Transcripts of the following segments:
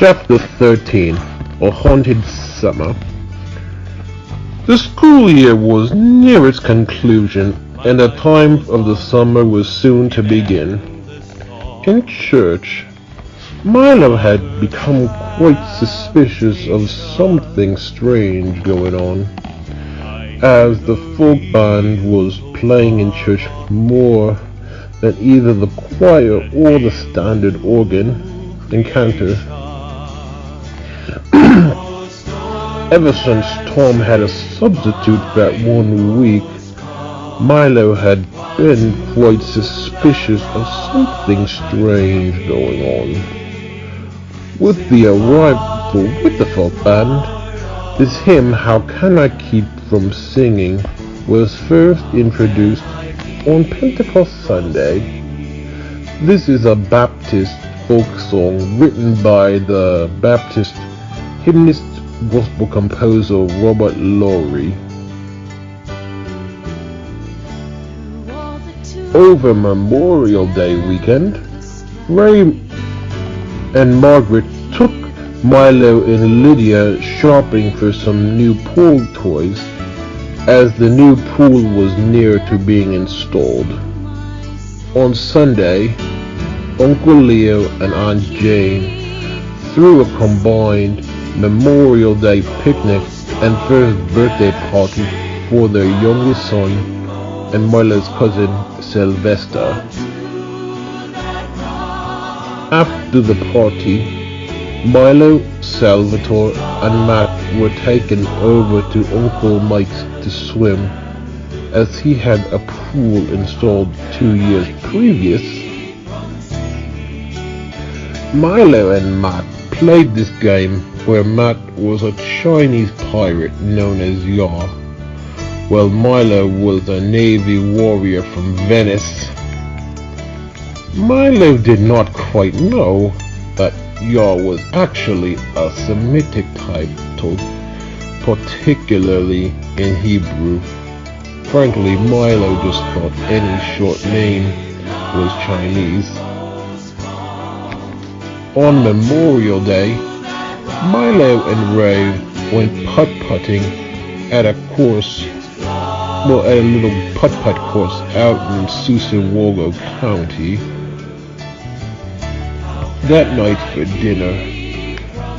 Chapter 13, A Haunted Summer. The school year was near its conclusion, and the time of the summer was soon to begin. In church, Milo had become quite suspicious of something strange going on, as the folk band was playing in church more than either the choir or the standard organ and cantor. Ever since Tom had a substitute that one week, Milo had been quite suspicious of something strange going on. With the arrival with the folk band, this hymn, How Can I Keep From Singing, was first introduced on Pentecost Sunday. This is a Baptist folk song written by the Baptist hymnist gospel composer Robert Lowry. Over Memorial Day weekend, Ray and Margaret took Milo and Lydia shopping for some new pool toys, as the new pool was near to being installed. On Sunday, Uncle Leo and Aunt Jane threw a combined Memorial Day picnic and first birthday party for their youngest son and Milo's cousin Sylvester. After the party, Milo, Salvatore, and Matt were taken over to Uncle Mike's to swim, as he had a pool installed 2 years previous. Milo and Matt played this game where Matt was a Chinese pirate known as Yar, while Milo was a Navy warrior from Venice. Milo did not quite know that Yar was actually a Semitic title, particularly in Hebrew. Frankly, Milo just thought any short name was Chinese. On Memorial Day, Milo and Ray went putt-putting at a little putt-putt course out in Sussewago County. That night for dinner,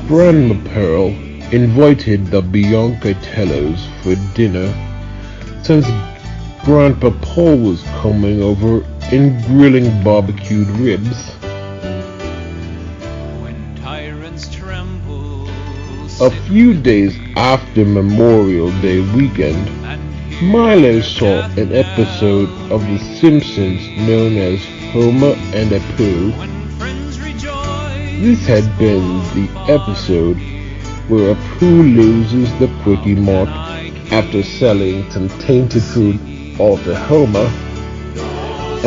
Grandma Pearl invited the Biancatellos for dinner, since Grandpa Paul was coming over and grilling barbecued ribs. A few days after Memorial Day weekend, Milo saw an episode of The Simpsons known as Homer and Apu. This had been the episode where Apu loses the Quickie Mart after selling some tainted food off to Homer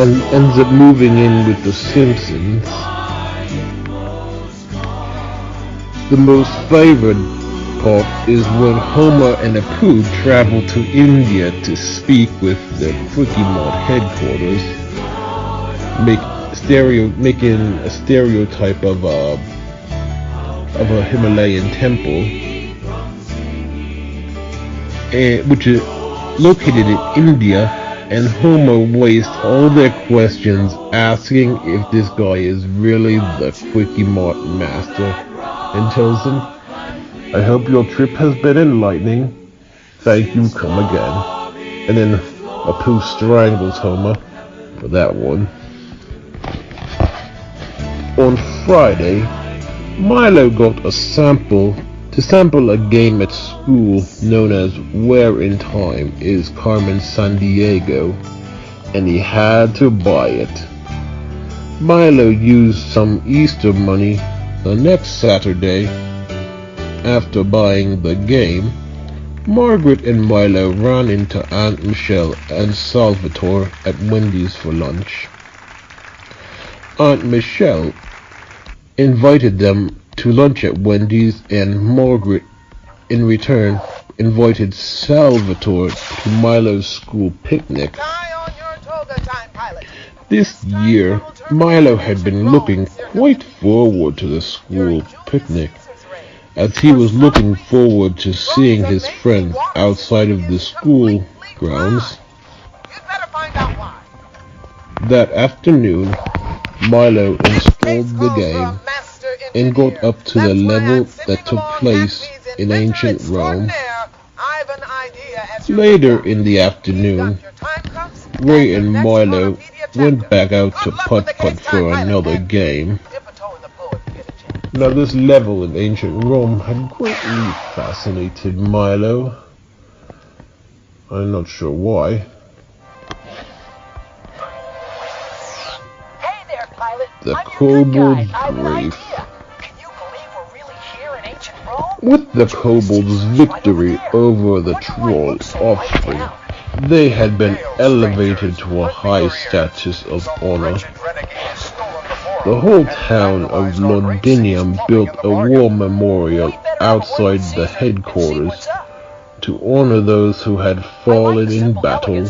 and ends up moving in with the Simpsons. The most favored part is when Homer and Apu travel to India to speak with the Quickie Mart headquarters, making a stereotype of a Himalayan temple, which is located in India, and Homer wastes all their questions asking if this guy is really the Quickie Mart master, and tells them, "I hope your trip has been enlightening. Thank you, come again." And then Apu strangles Homer for that one. On Friday, Milo got to sample a game at school known as Where in Time is Carmen Sandiego, and he had to buy it. Milo used some Easter money. The next Saturday, after buying the game, Margaret and Milo ran into Aunt Michelle and Salvatore at Wendy's for lunch. Aunt Michelle invited them to lunch at Wendy's, and Margaret, in return, invited Salvatore to Milo's school picnic. This year, Milo had been looking quite forward to the school picnic, as he was looking forward to seeing his friends outside of the school grounds. That afternoon, Milo installed the game and got up to the level that took place in ancient Rome. Later in the afternoon, Ray and Milo went back out to putt-putt for another game. Now this level in ancient Rome had greatly fascinated Milo. I'm not sure why. Hey there, pilot. The Kobold's Reef. With the Kobold's victory over the Troll's offspring, they had been elevated to a high status of honor. The whole town of Londinium built a war memorial outside the headquarters to honor those who had fallen in battle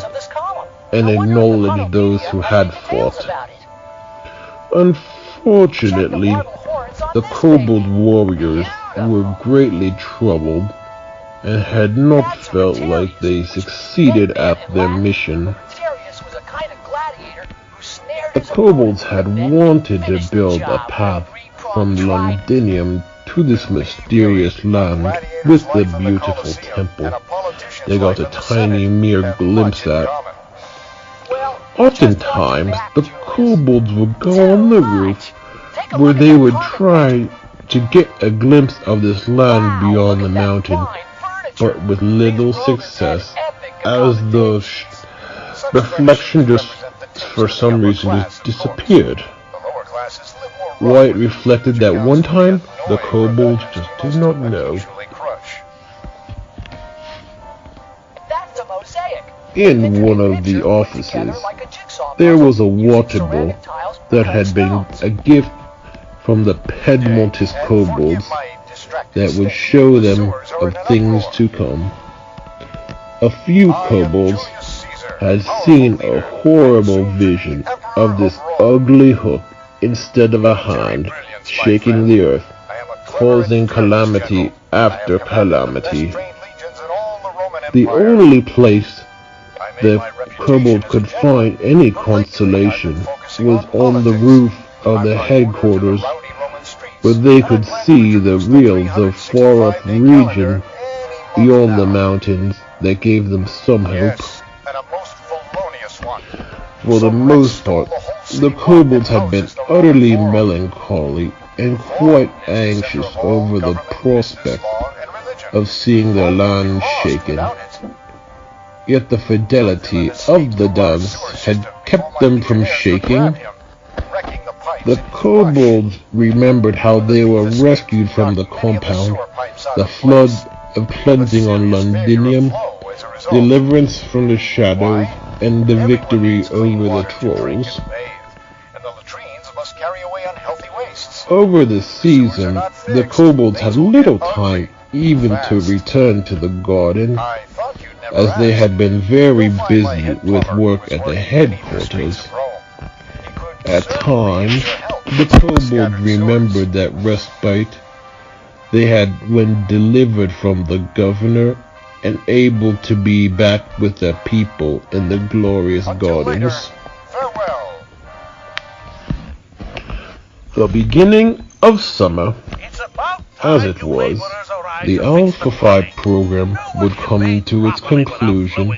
and acknowledge those who had fought. Unfortunately, the Kobold warriors were greatly troubled and had not felt like they succeeded at their mission. The Kobolds had wanted to build a path from Londinium to this mysterious land with the beautiful temple they got a tiny mere glimpse at. Oftentimes, the Kobolds would go on the roof where they would try to get a glimpse of this land beyond the mountain, but with little success, as the reflection just for some reason just disappeared. Why it reflected that one time, the Kobolds just did not know. In one of the offices, there was a water bowl that had been a gift from the Piedmontese Kobolds that would show them of things to come. A few Kobolds had seen a horrible vision of this ugly hook instead of a hand shaking the earth, causing calamity after calamity. The only place the Kobold could find any consolation was on the roof of the headquarters, where they could see the the far-off region beyond the mountains that gave them some hope. For the most part, the Kobolds had been utterly melancholy and quite anxious over the prospect of seeing their land shaken. Yet the fidelity of the dance had kept them from shaking. The Kobolds remembered how they were rescued from the compound, the flood of cleansing on Londinium, deliverance from the shadows, and the victory over the Trolls. Over the season, the Kobolds had little time even to return to the garden, as they had been very busy with work at the headquarters. At times, the Kobolds remembered that respite they had when delivered from the governor and able to be back with their people in the glorious gardens. The beginning of summer, as it was, the Alpha 5 program would come to its conclusion,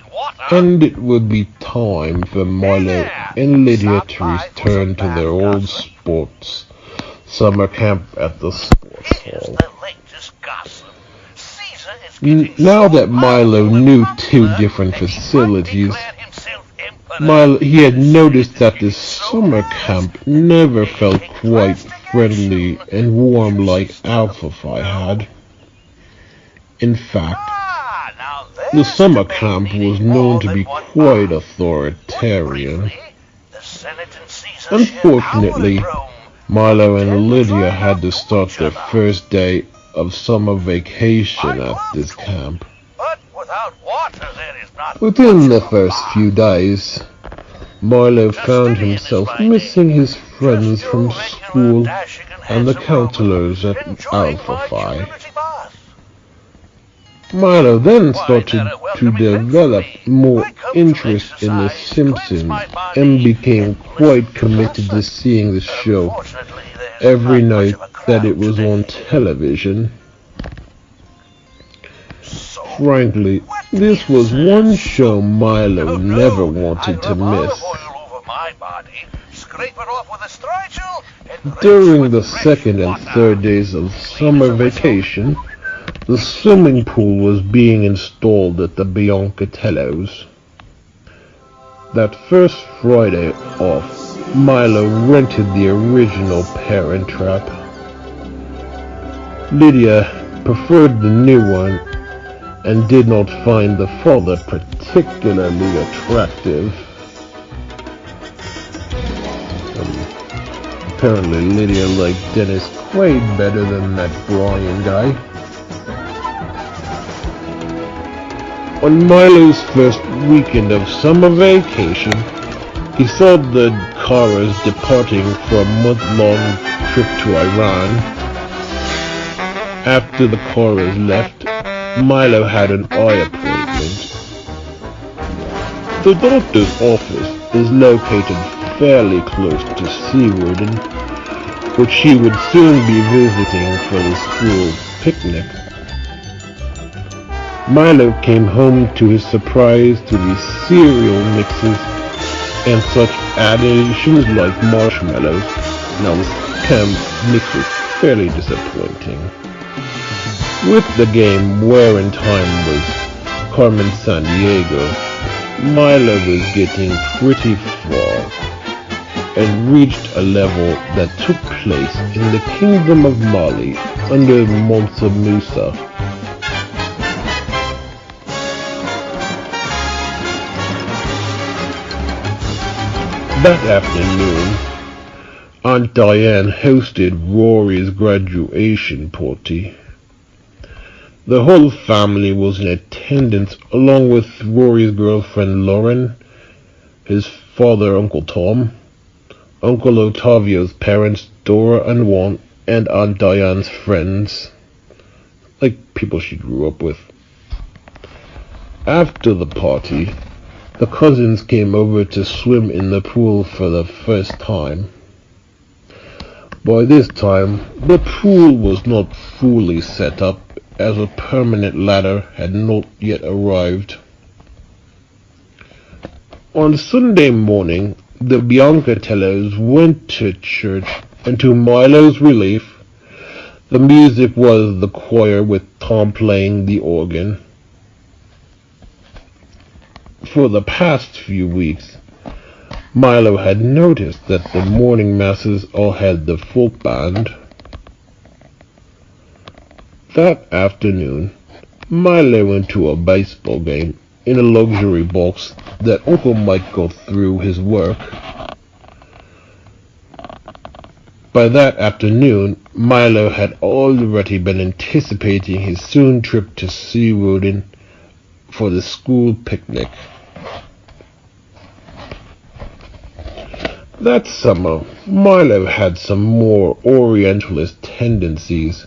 and it would be time for Milo and Lydia to return to their old sports summer camp at the sports hall. Now that Milo knew two different facilities, he had noticed that this summer camp never felt quite friendly and warm like Alpha Phi had. In fact, the summer camp was known to be quite authoritarian. Unfortunately, Milo and Lydia had to start their first day of summer vacation at this camp. Within the first few days, Milo found himself missing his friends from school and the counselors at Alpha Phi. Milo then started to develop more interest in The Simpsons and became quite committed to seeing the show every night that it was on television. Frankly, this was one show Milo never wanted to miss. During the second and third days of summer vacation, the swimming pool was being installed at the Biancatellos. That first Friday off, Milo rented the original Parent Trap. Lydia preferred the new one and did not find the father particularly attractive. Apparently Lydia liked Dennis Quaid better than that Brian guy. On Milo's first weekend of summer vacation, he saw the Karas departing for a month-long trip to Iran. After the Karas left, Milo had an eye appointment. The doctor's office is located fairly close to Seawarden, which he would soon be visiting for the school picnic. Milo came home to his surprise to the cereal mixes and such additions like marshmallows. Now this Cam's mix was fairly disappointing. With the game Where in Time was Carmen Sandiego, Milo was getting pretty far and reached a level that took place in the Kingdom of Mali under Mansa Musa. That afternoon, Aunt Diane hosted Rory's graduation party. The whole family was in attendance along with Rory's girlfriend Lauren, his father Uncle Tom, Uncle Otavio's parents Dora and Juan, and Aunt Diane's friends, like people she grew up with. After the party, the cousins came over to swim in the pool for the first time. By this time, the pool was not fully set up, as a permanent ladder had not yet arrived. On Sunday morning, the Biancatellos went to church, and to Milo's relief, the music was the choir with Tom playing the organ. For the past few weeks, Milo had noticed that the morning masses all had the folk band. That afternoon, Milo went to a baseball game in a luxury box that Uncle Mike got through his work. By that afternoon, Milo had already been anticipating his soon trip to Seawarden for the school picnic. That summer, Milo had some more Orientalist tendencies,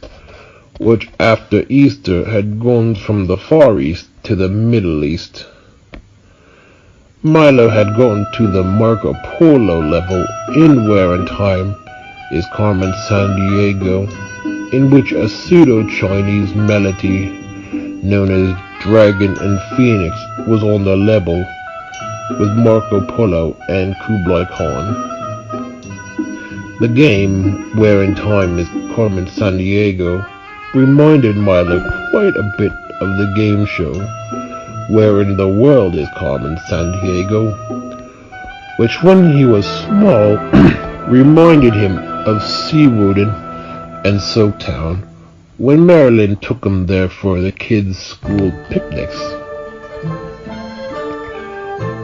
which after Easter had gone from the Far East to the Middle East. Milo had gone to the Marco Polo level in Where in Time is Carmen Sandiego, in which a pseudo-Chinese melody known as Dragon and Phoenix was on the level with Marco Polo and Kublai Khan. The game Where in Time is Carmen Sandiego reminded Milo quite a bit of the game show Where in the World is Carmen Sandiego, which when he was small reminded him of Seawarden and Soaktown when Marilyn took him there for the kids' school picnics.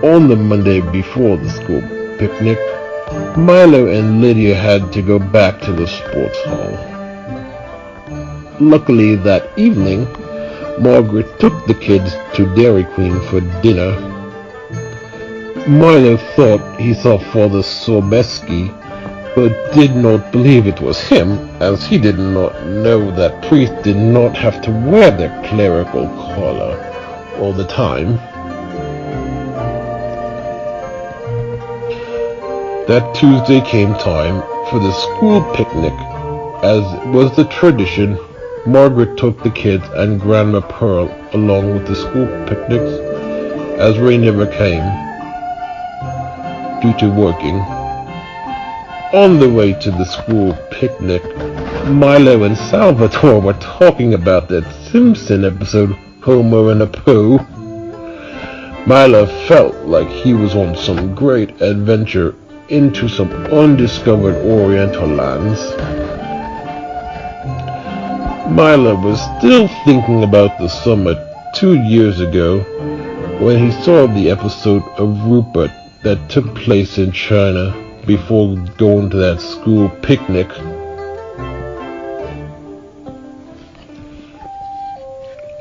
On the Monday before the school picnic, Milo and Lydia had to go back to the sports hall. Luckily that evening, Margaret took the kids to Dairy Queen for dinner. Milo thought he saw Father Sobeski, but did not believe it was him, as he did not know that priests did not have to wear their clerical collar all the time. That Tuesday came time for the school picnic. As was the tradition, Margaret took the kids and Grandma Pearl along with the school picnics, as Ray never came due to working. On the way to the school picnic, Milo and Salvatore were talking about that Simpson episode, Homer and Apu. Milo felt like he was on some great adventure into some undiscovered Oriental lands. Milo was still thinking about the summer 2 years ago when he saw the episode of Rupert that took place in China before going to that school picnic.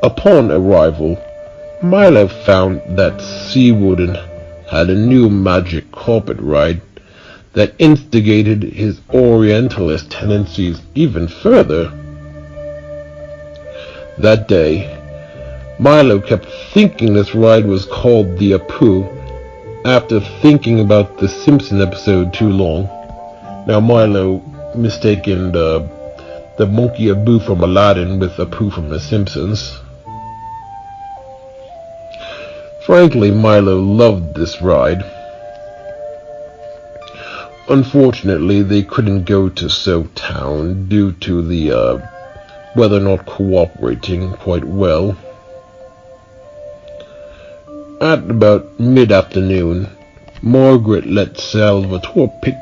Upon arrival, Milo found that Seawooden had a new magic carpet ride that instigated his Orientalist tendencies even further. That day, Milo kept thinking this ride was called the Apu after thinking about the Simpson episode too long. Now Milo mistaken the monkey Abu from Aladdin with Apu from The Simpsons. Frankly, Milo loved this ride. Unfortunately, they couldn't go to Soap Town due to the weather not cooperating quite well. At about mid-afternoon, Margaret let Salvatore pick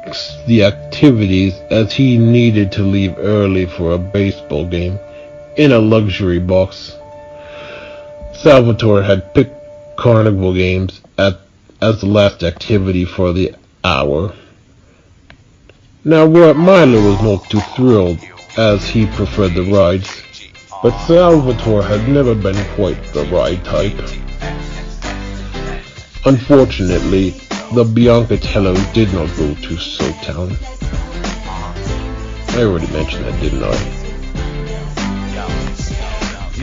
the activities as he needed to leave early for a baseball game in a luxury box. Salvatore had picked carnival games as the last activity for the hour. Now Milo was not too thrilled, as he preferred the rides, but Salvatore had never been quite the ride type. Unfortunately, the Biancatellos did not go to Soap Town. I already mentioned that, didn't I?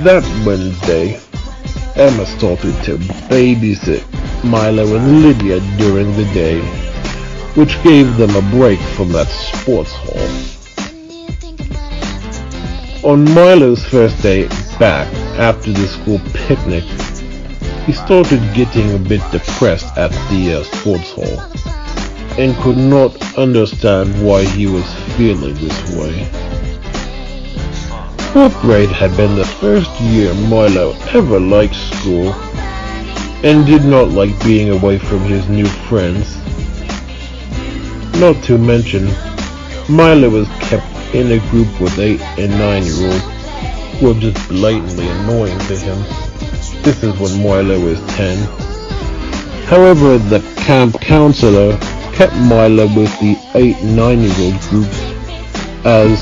That Wednesday, Emma started to babysit Milo and Lydia during the day, which gave them a break from that sports hall. On Milo's first day back after the school picnic, he started getting a bit depressed at the sports hall, and could not understand why he was feeling this way. 4th grade had been the first year Milo ever liked school, and did not like being away from his new friends. Not to mention, Milo was kept in a group with 8 and 9-year-olds who were just blatantly annoying to him. This is when Milo was 10. However, the camp counselor kept Milo with the 8 and 9-year-old groups, as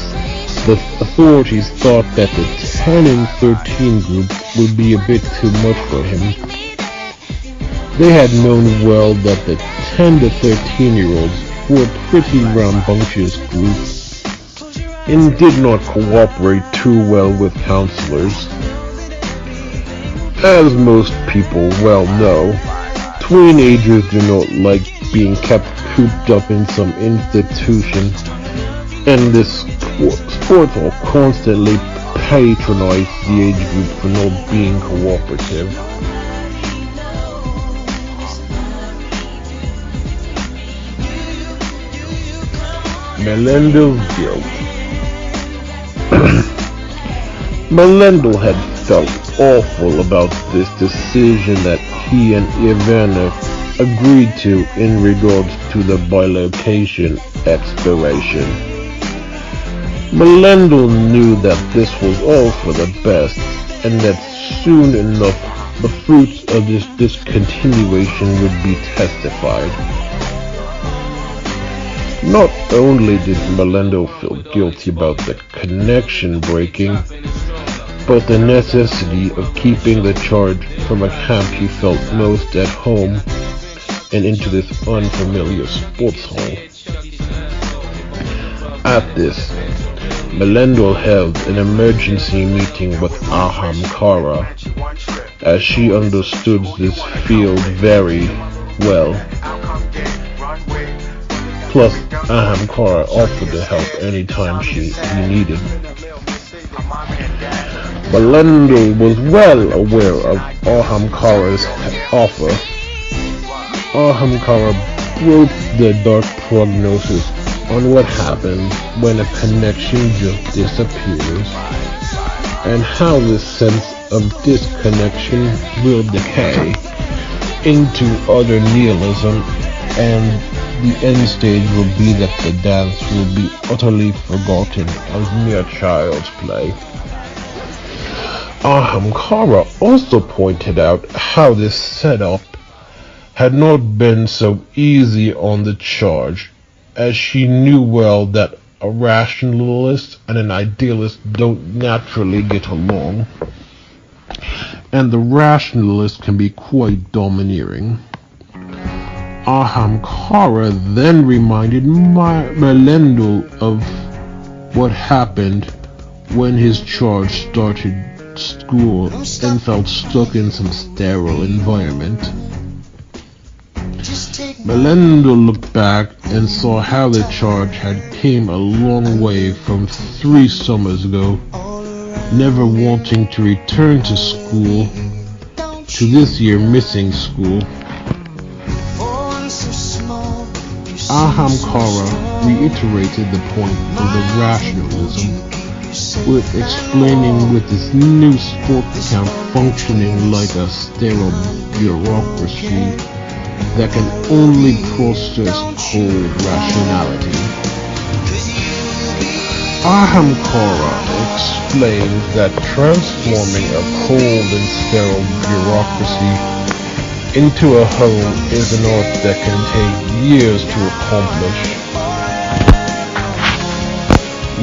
the authorities thought that the 10 and 13 group would be a bit too much for him. They had known well that the 10 to 13-year-olds were a pretty rambunctious group, and did not cooperate too well with counselors. As most people well know, teenagers do not like being kept cooped up in some institution, and this sports hall constantly patronized the age group for not being cooperative. Melendo's guilt. Melendo had felt awful about this decision that he and Ivana agreed to in regards to the bilocation exploration. Melendo knew that this was all for the best, and that soon enough the fruits of this discontinuation would be testified. Not only did Melendo feel guilty about the connection breaking, but the necessity of keeping the charge from a camp he felt most at home and into this unfamiliar sports hall. At this, Melendel held an emergency meeting with Ahamkara, as she understood this field very well. Plus, Ahamkara offered to help anytime he needed. Melendel was well aware of Ahamkara's offer. Ahamkara broke the dark prognosis on what happens when a connection just disappears, and how this sense of disconnection will decay into utter nihilism, and the end stage will be that the dance will be utterly forgotten as mere child's play. Ahamkara also pointed out how this setup had not been so easy on the charge, as she knew well that a rationalist and an idealist don't naturally get along, and the rationalist can be quite domineering. Ahamkara then reminded Melendel of what happened when his charge started school and felt stuck in some sterile environment. Melendel looked back and saw how the charge had came a long way from 3 summers ago, never wanting to return to school, to this year missing school. Ahamkara reiterated the point of the rationalism, with explaining with this new sport camp functioning like a sterile bureaucracy that can only process cold rationality. Ahamkara explains that transforming a cold and sterile bureaucracy into a home is an art that can take years to accomplish.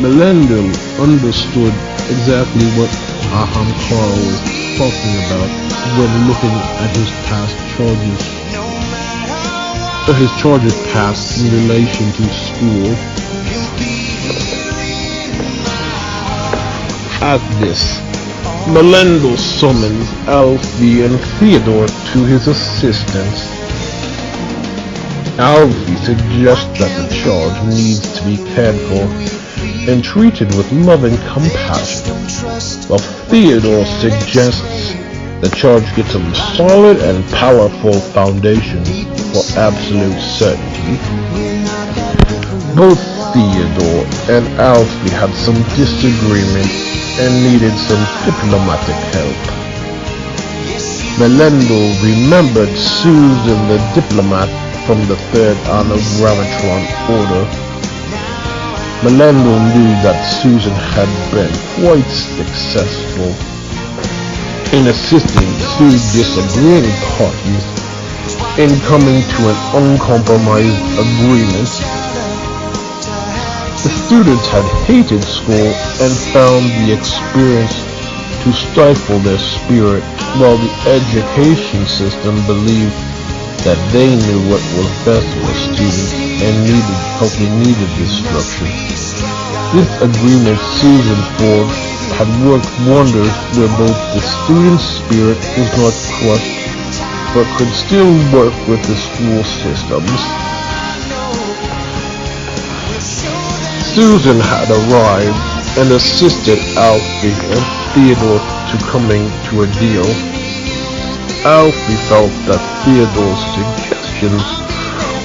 Melendel understood exactly what Ahamkara was talking about when looking at his charges past in relation to school. At this, Melendel summons Alfie and Theodore to his assistance. Alfie suggests that the charge needs to be cared for and treated with loving compassion, while Theodore suggests the charge gets a solid and powerful foundation for absolute certainty. Both Theodore and Alfie had some disagreement and needed some diplomatic help. Melendel remembered Susan the diplomat from the 3rd Anagrammatron Order. Melendel knew that Susan had been quite successful in assisting 2 disagreeing parties in coming to an uncompromised agreement. The students had hated school and found the experience to stifle their spirit, while the education system believed that they knew what was best for students and needed this structure. This agreement Susan forged had worked wonders, where both the student spirit was not crushed, but could still work with the school systems. Susan had arrived and assisted Alfie and Theodore to coming to a deal. Alfie felt that Theodore's suggestions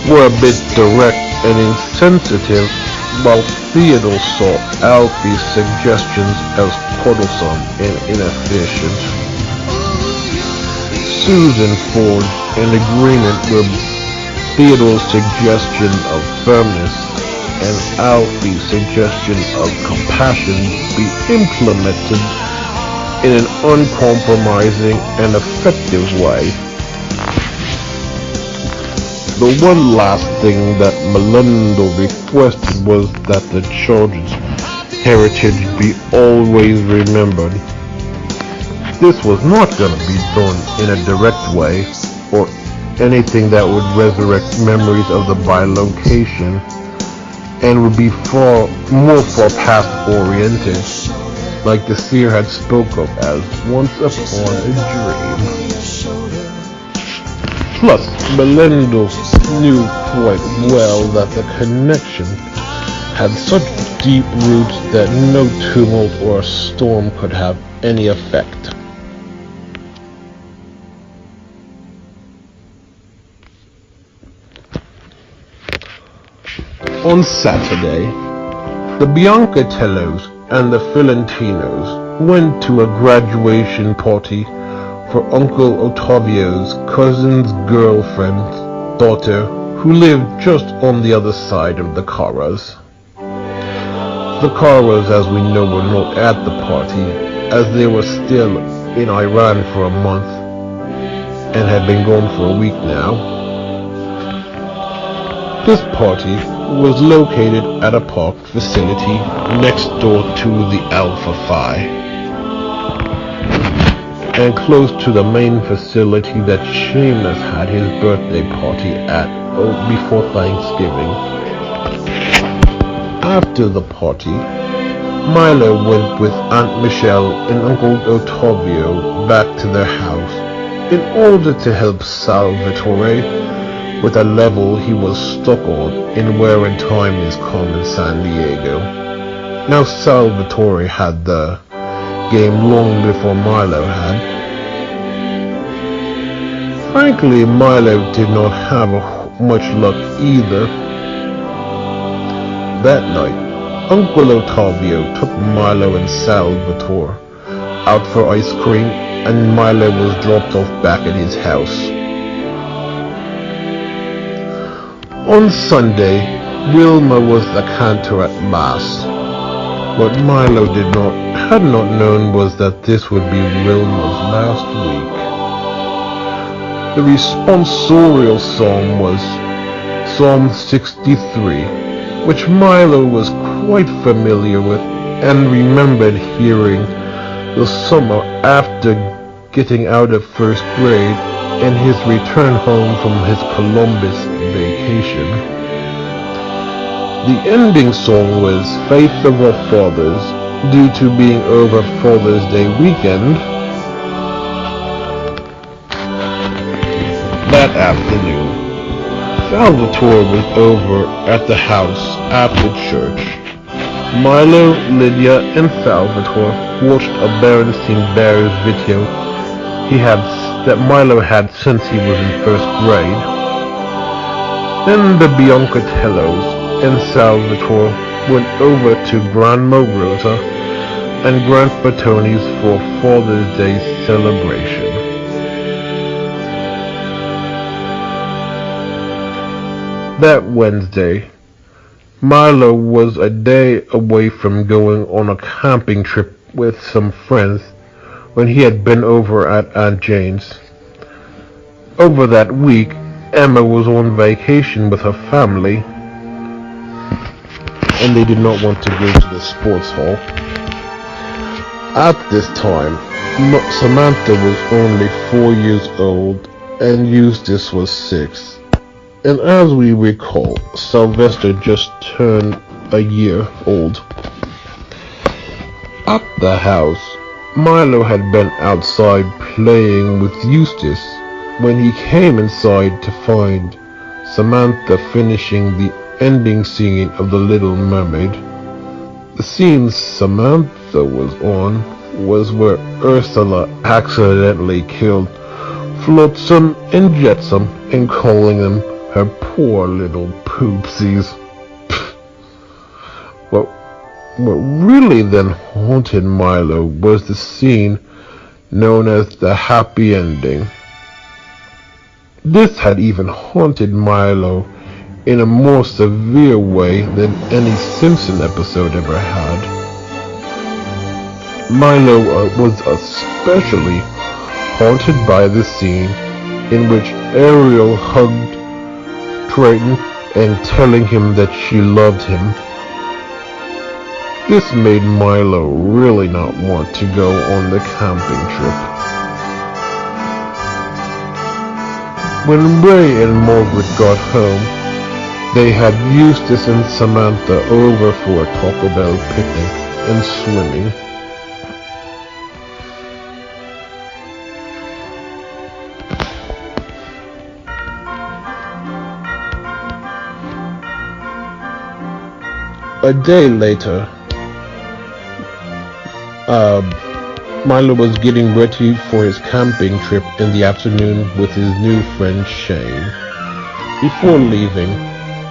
were a bit direct and insensitive, while Theodore saw Alfie's suggestions as quarrelsome and inefficient. Susan forged an agreement where Theodore's suggestion of firmness and Alfie's suggestion of compassion be implemented in an uncompromising and effective way. The one last thing that Melendel requested was that the charge's heritage be always remembered. This was not going to be done in a direct way or anything that would resurrect memories of the bilocation and would be far past oriented, like the seer had spoke of as once upon a dream. Plus, Belendo knew quite well that the connection had such deep roots that no tumult or storm could have any effect. On Saturday, the Biancatellos and the Filentinos went to a graduation party for Uncle Ottavio's cousin's girlfriend's daughter, who lived just on the other side of the Caras. The Caras, as we know, were not at the party, as they were still in Iran for a month and had been gone for a week now. This party was located at a park facility next door to the Alpha Phi and close to the main facility that Seamus had his birthday party at before Thanksgiving. After the party, Milo went with Aunt Michelle and Uncle Ottavio back to their house in order to help Salvatore with a level he was stuck on in Where in Time is Carmen Sandiego. Now Salvatore had the game long before Milo had. Frankly, Milo did not have much luck either. That night, Uncle Ottavio took Milo and Salvatore out for ice cream, and Milo was dropped off back at his house. On Sunday, Wilma was the cantor at Mass. What Milo had not known was that this would be Wilma's last week. The responsorial psalm was Psalm 63, which Milo was quite familiar with and remembered hearing the summer after getting out of first grade and his return home from his Columbus vacation. The ending song was Faith of Our Fathers, due to being over Father's Day weekend. That afternoon, Salvatore was over at the house after church. Milo, Lydia, and Salvatore watched a Berenstain Bears video that Milo had since he was in first grade. Then the Biancatellos and Salvatore went over to Grandma Rosa and Grandpa Tony's for Father's Day celebration. That Wednesday, Milo was a day away from going on a camping trip with some friends when he had been over at Aunt Jane's. Over that week, Emma was on vacation with her family, and they did not want to go to the sports hall. At this time, Samantha was only 4 years old, and Eustace was 6. And as we recall, Sylvester just turned a year old. At the house, Milo had been outside playing with Eustace when he came inside to find Samantha finishing the ending scene of The Little Mermaid. The scene Samantha was on was where Ursula accidentally killed Flotsam and Jetsam and calling them her poor little poopsies. What really then haunted Milo was the scene known as the happy ending. This had even haunted Milo in a more severe way than any Simpson episode ever had. Milo was especially haunted by the scene in which Ariel hugged Triton and telling him that she loved him. This made Milo really not want to go on the camping trip. When Ray and Margaret got home, they had Eustace and Samantha over for a Taco Bell picnic and swimming. A day later, Milo was getting ready for his camping trip in the afternoon with his new friend Shane. Before leaving,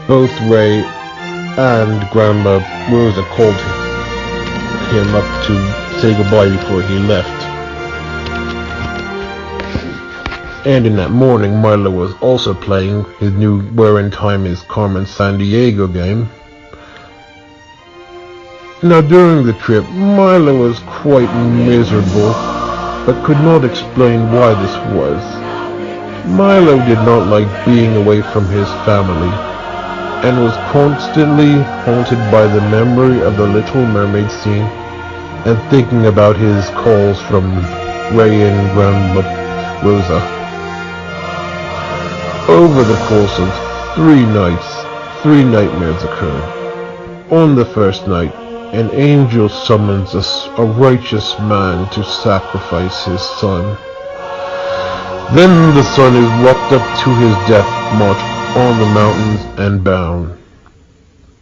both Ray and Grandma Rosa called him up to say goodbye before he left. And in that morning, Milo was also playing his new Where in Time is Carmen Sandiego game. Now during the trip, Milo was quite miserable, but could not explain why this was. Milo did not like being away from his family, and was constantly haunted by the memory of the Little Mermaid scene, and thinking about his calls from Ray and Grandma Rosa. Over the course of 3 nights, 3 nightmares occurred. On the first night, an angel summons a righteous man to sacrifice his son. Then the son is walked up to his death march on the mountains and bound.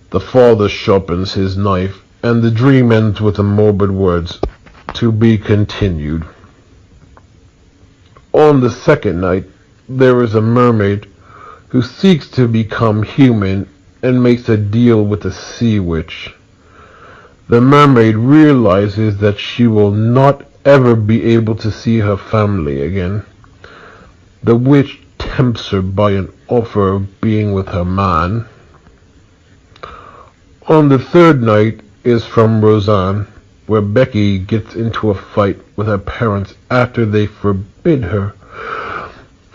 The father sharpens his knife, and the dream ends with the morbid words, "To be continued." On the second night, there is a mermaid who seeks to become human and makes a deal with a sea witch. The mermaid realizes that she will not ever be able to see her family again. The witch tempts her by an offer of being with her man. On the third night is from Roseanne, where Becky gets into a fight with her parents after they forbid her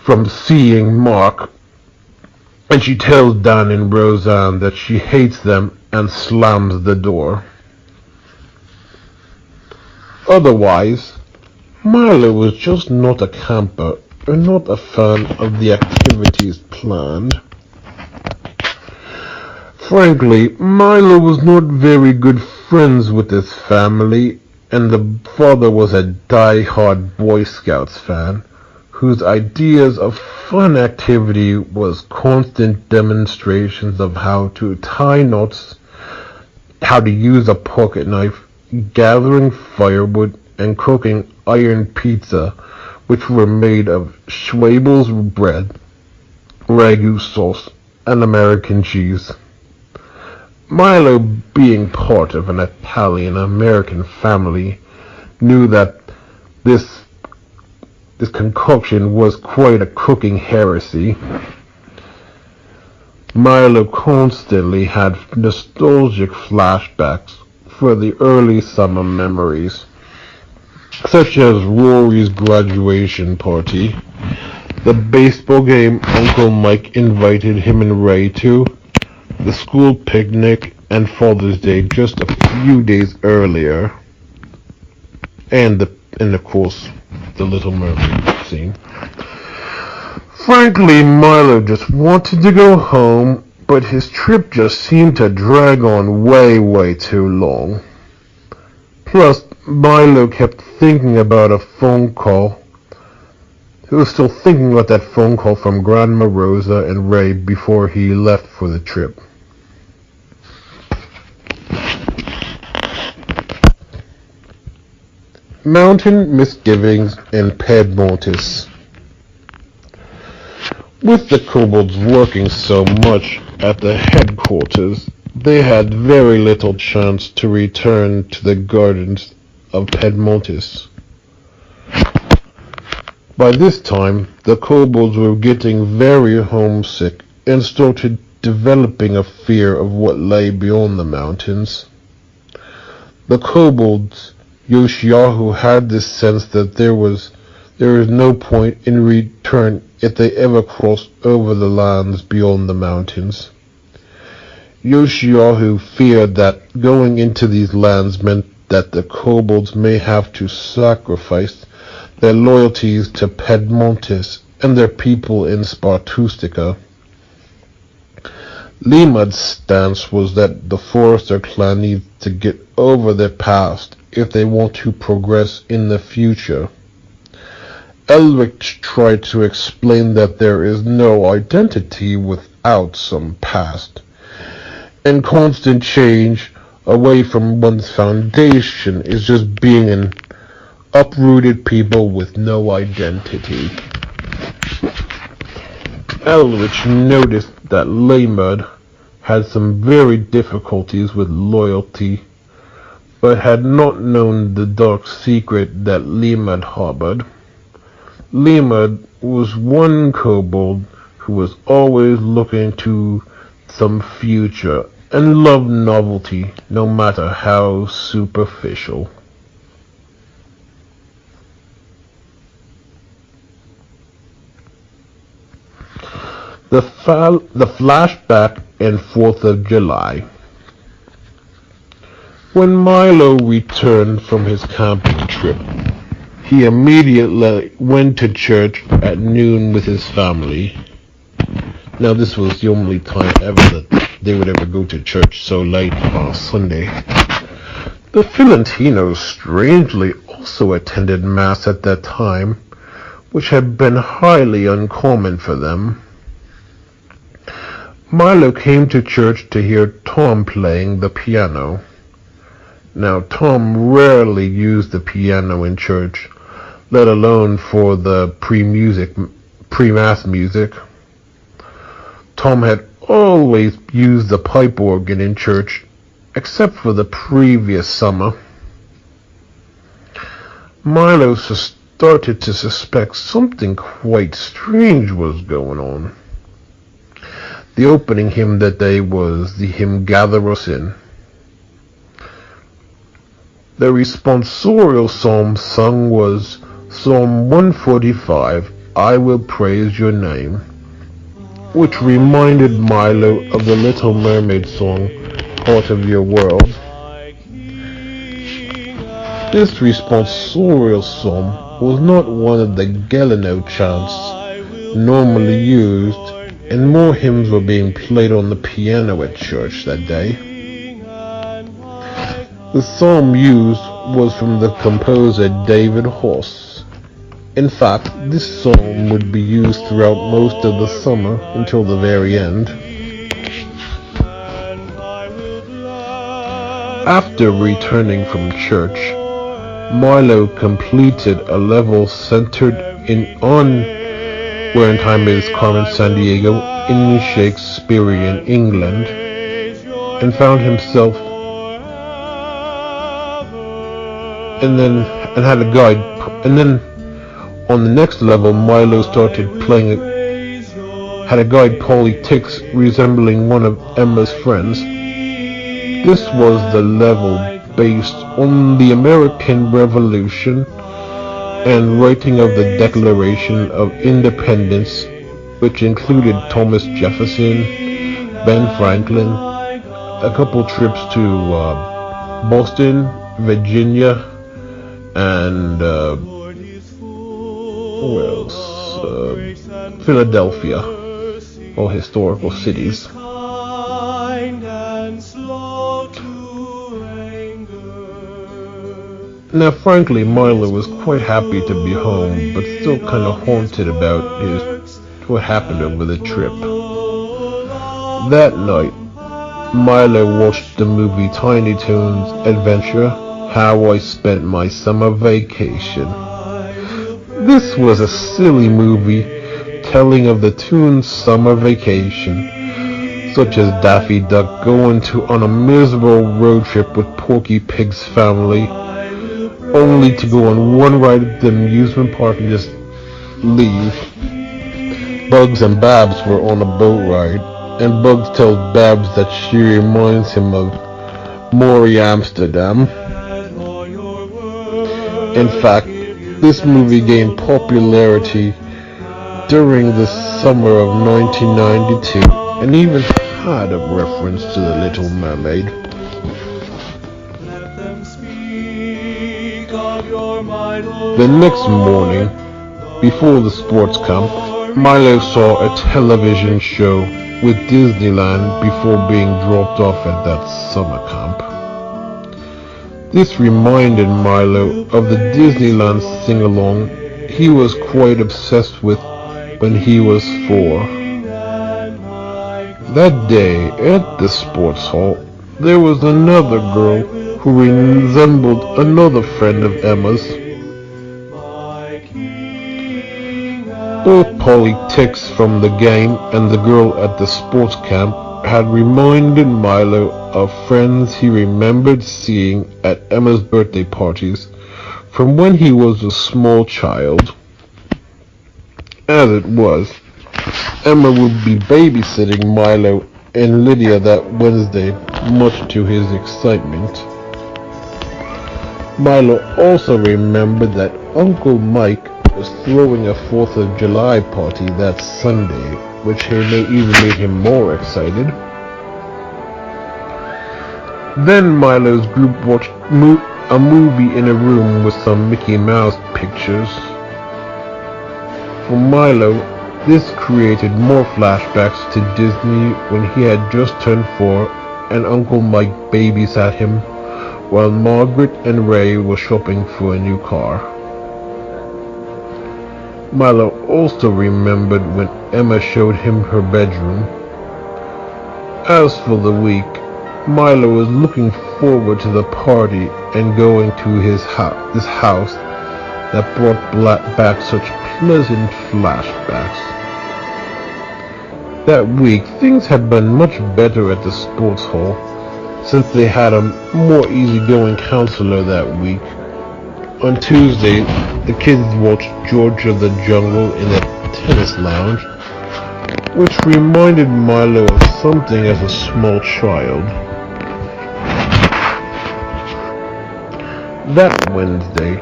from seeing Mark, and she tells Dan and Roseanne that she hates them and slams the door. Otherwise, Milo was just not a camper and not a fan of the activities planned. Frankly, Milo was not very good friends with his family, and the father was a die-hard Boy Scouts fan, whose ideas of fun activity was constant demonstrations of how to tie knots, how to use a pocket knife, gathering firewood, and cooking iron pizza, which were made of Schwabel's bread, ragu sauce, and American cheese. Milo, being part of an Italian-American family, knew that this concoction was quite a cooking heresy. Milo constantly had nostalgic flashbacks for the early summer memories, such as Rory's graduation party, the baseball game Uncle Mike invited him and Ray to, the school picnic, and Father's Day just a few days earlier, and of course, the Little Mermaid scene. Frankly, Milo just wanted to go home, but his trip just seemed to drag on way too long. Plus, Milo kept thinking about a phone call. He was still thinking about that phone call from Grandma Rosa and Ray before he left for the trip. Mountain Misgivings in Piedmontis. With the kobolds working so much at the headquarters, they had very little chance to return to the gardens of Piedmontis. By this time, the kobolds were getting very homesick and started developing a fear of what lay beyond the mountains. The kobolds, Yoshiahu, had this sense that there is no point in return if they ever crossed over the lands beyond the mountains. Yoshiahu feared that going into these lands meant that the kobolds may have to sacrifice their loyalties to Piedmontis and their people in Spartustica. Limad's stance was that the Forrester clan needs to get over their past if they want to progress in the future. Elric tried to explain that there is no identity without some past, and constant change away from one's foundation is just being an uprooted people with no identity. Elric noticed that Limad had some very difficulties with loyalty, but had not known the dark secret that Limad harbored. Limad was one kobold who was always looking to some future and loved novelty, no matter how superficial. The flashback and 4th of July. When Milo returned from his camping trip, he immediately went to church at noon with his family. Now this was the only time ever that they would ever go to church so late on Sunday. The Fiorentinos strangely also attended Mass at that time, which had been highly uncommon for them. Milo came to church to hear Tom playing the piano. Now Tom rarely used the piano in church, let alone for the pre-mass music. Tom had always used the pipe organ in church, except for the previous summer. Milo started to suspect something quite strange was going on. The opening hymn that day was the hymn Gather Us In. The responsorial psalm sung was Psalm 145, I Will Praise Your Name, which reminded Milo of the Little Mermaid song, Part of Your World. This responsorial psalm was not one of the Geleno chants normally used, and more hymns were being played on the piano at church that day. The psalm used was from the composer David Hoss. In fact, this psalm would be used throughout most of the summer until the very end. After returning from church, Milo completed a level centered on where in time is Carmen Sandiego in Shakespearean England, and found himself and had a guide, and then on the next level Milo started had a guide Polly Tix resembling one of Emma's friends. This was the level based on the American Revolution and writing of the Declaration of Independence, which included Thomas Jefferson, Ben Franklin, a couple trips to Boston, Virginia, and Philadelphia, all historical cities. Now, frankly, Milo was quite happy to be home, but still kind of haunted about what happened over the trip. That night, Milo watched the movie Tiny Toons Adventure: How I Spent My Summer Vacation. This was a silly movie telling of the Toons' summer vacation, such as Daffy Duck going on a miserable road trip with Porky Pig's family, only to go on one ride at the amusement park and just leave. Bugs and Babs were on a boat ride, and Bugs tells Babs that she reminds him of Maury Amsterdam. In fact, this movie gained popularity during the summer of 1992 and even had a reference to The Little Mermaid. The next morning, before the sports camp, Milo saw a television show with Disneyland before being dropped off at that summer camp. This reminded Milo of the Disneyland sing-along he was quite obsessed with when he was 4. That day at the sports hall, there was another girl who resembled another friend of Emma's. Both politics from the game and the girl at the sports camp had reminded Milo of friends he remembered seeing at Emma's birthday parties from when he was a small child. As it was, Emma would be babysitting Milo and Lydia that Wednesday, much to his excitement. Milo also remembered that Uncle Mike was throwing a 4th of July party that Sunday, which even made him more excited. Then Milo's group watched a movie in a room with some Mickey Mouse pictures. For Milo, this created more flashbacks to Disney when he had just turned 4 and Uncle Mike babysat him while Margaret and Ray were shopping for a new car. Milo also remembered when Emma showed him her bedroom. As for the week, Milo was looking forward to the party and going to this house that brought back such pleasant flashbacks. That week, things had been much better at the sports hall, since they had a more easygoing counselor that week. On Tuesday, the kids watched George of the Jungle in a tennis lounge, which reminded Milo of something as a small child. That Wednesday,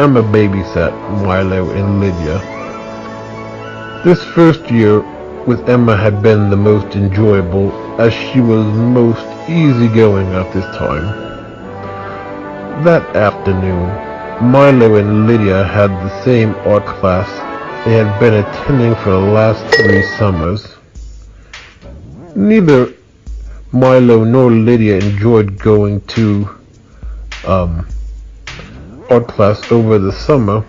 Emma babysat Milo and Lydia. This first year with Emma had been the most enjoyable, as she was most easygoing at this time. That afternoon, Milo and Lydia had the same art class they had been attending for the last 3 summers. Neither Milo nor Lydia enjoyed going to art class over the summer,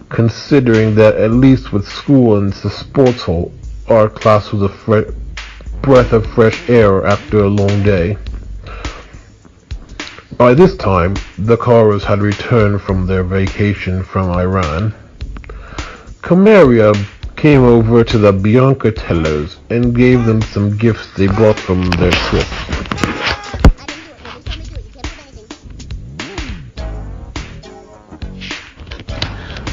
considering that at least with school and the sports hall, art class was a breath of fresh air after a long day. By this time, the Karas had returned from their vacation from Iran. Camaria came over to the Biancatellos and gave them some gifts they brought from their trip.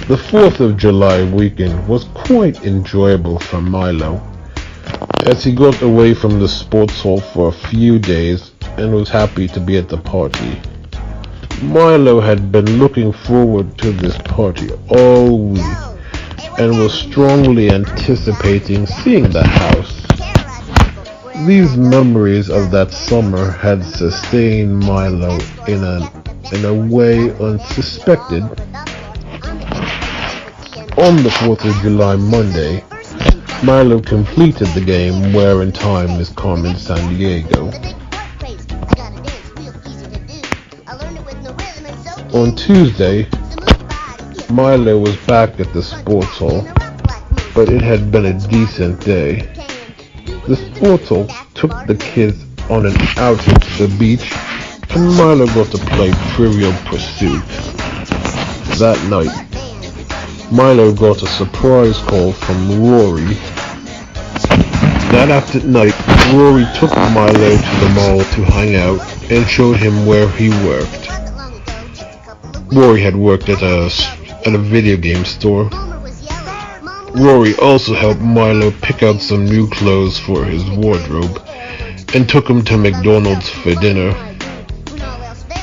The 4th of July weekend was quite enjoyable for Milo, as he got away from the sports hall for a few days and was happy to be at the party. Milo had been looking forward to this party all week and was strongly anticipating seeing the house. These memories of that summer had sustained Milo in a way unsuspected. On the 4th of July Monday, Milo completed the game Where in Time is Carmen Sandiego. On Tuesday, Milo was back at the sports hall, but it had been a decent day. The sports hall took the kids on an outing to the beach, and Milo got to play Trivial Pursuit. That night, Milo got a surprise call from Rory. That after night, Rory took Milo to the mall to hang out and showed him where he worked. Rory had worked at a video game store. Rory also helped Milo pick out some new clothes for his wardrobe and took him to McDonald's for dinner.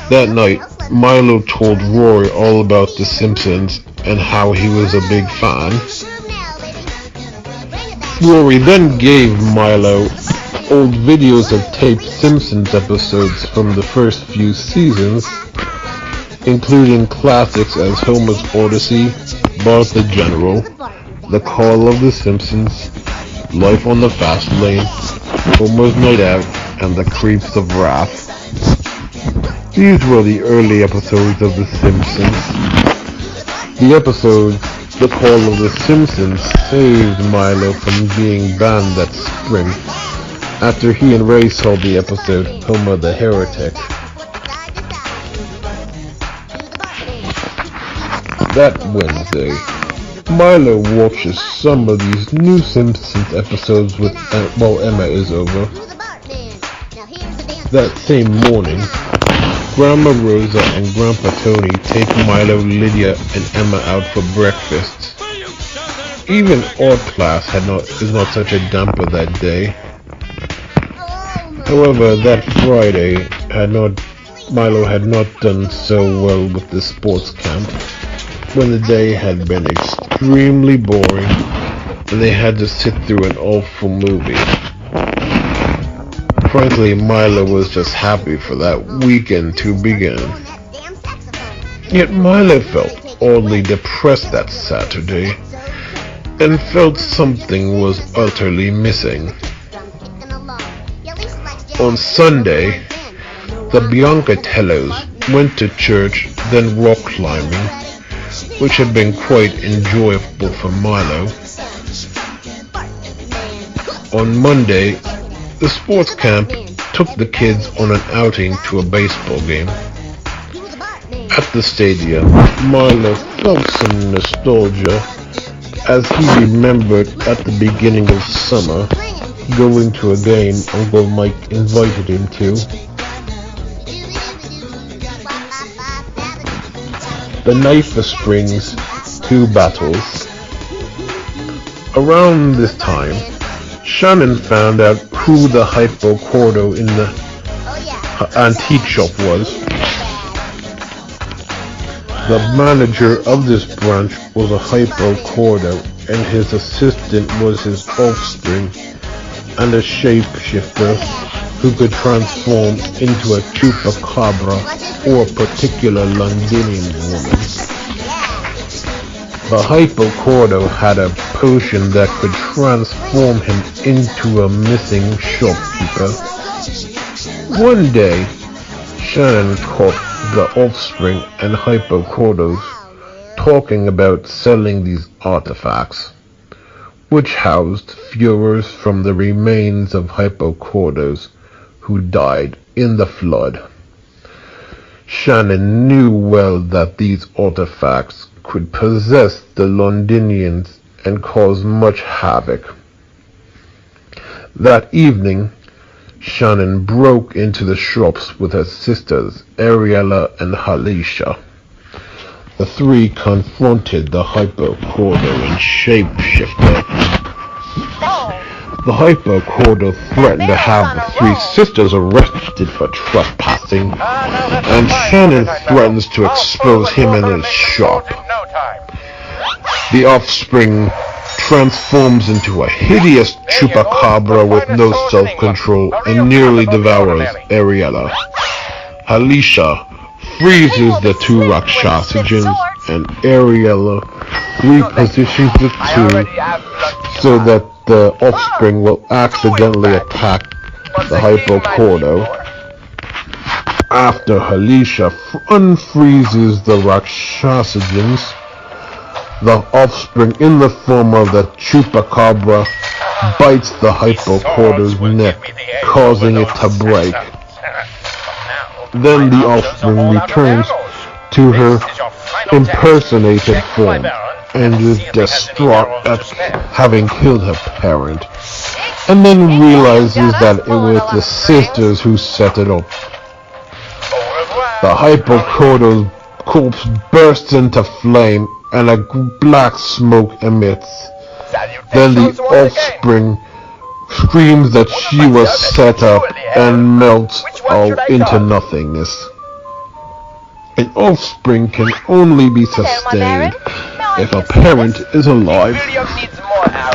That night, Milo told Rory all about The Simpsons and how he was a big fan. Rory then gave Milo old videos of taped Simpsons episodes from the first few seasons, including classics as Homer's Odyssey, Bart the General, The Call of the Simpsons, Life on the Fast Lane, Homer's Night Out, and The Creeps of Wrath. These were the early episodes of The Simpsons. The episode, The Call of the Simpsons, saved Milo from being banned that spring after he and Ray saw the episode Homer the Heretic. That Wednesday, Milo watches some of these new Simpsons episodes while Emma is over. That same morning, Grandma Rosa and Grandpa Tony take Milo, Lydia, and Emma out for breakfast. Even art class is not such a damper that day. However, that Friday Milo had not done so well with the sports camp, when the day had been extremely boring and they had to sit through an awful movie. Frankly, Milo was just happy for that weekend to begin. Yet Milo felt oddly depressed that Saturday and felt something was utterly missing. On Sunday, the Biancatellos went to church, then rock climbing, which had been quite enjoyable for Milo. On Monday, the sports camp took the kids on an outing to a baseball game. At the stadium, Milo felt some nostalgia as he remembered at the beginning of summer going to a game Uncle Mike invited him to. The Knife of Springs 2 battles. Around this time, Shannon found out who the Hypocordo in the antique shop was. The manager of this branch was a Hypocordo, and his assistant was his offspring and a shapeshifter who could transform into a chupacabra or a particular Londinian woman. The Hypocordo had a potion that could transform him into a missing shopkeeper. One day, Shannon caught the offspring and Hypocordos talking about selling these artifacts, which housed Führers from the remains of Hypocordos who died in the flood. Shannon knew well that these artifacts could possess the Londinians and cause much havoc. That evening, Shannon broke into the shops with her sisters, Ariella and Halisha. The three confronted the Hypocordo and Shapeshifter. The Hypocordo threatened to have the three sisters arrested for trespassing, and Shannon threatens to expose him in his shop. The offspring transforms into a hideous chupacabra with no self-control and nearly devours Ariella. Halisha freezes the two Rakshasijans, and Ariella repositions the two so that the offspring will accidentally attack the Hypocordo. After Halisha unfreezes the Rakshasijans, the offspring in the form of the chupacabra bites the Hypocordo's neck, causing it to break. Then the offspring returns to her impersonated form and is distraught at having killed her parent, and then realizes that it was the sisters who set it up. The Hypocordo's corpse bursts into flame and a black smoke emits. Then the offspring screams that she was set up and melts all into nothingness. An offspring can only be sustained if a parent is alive.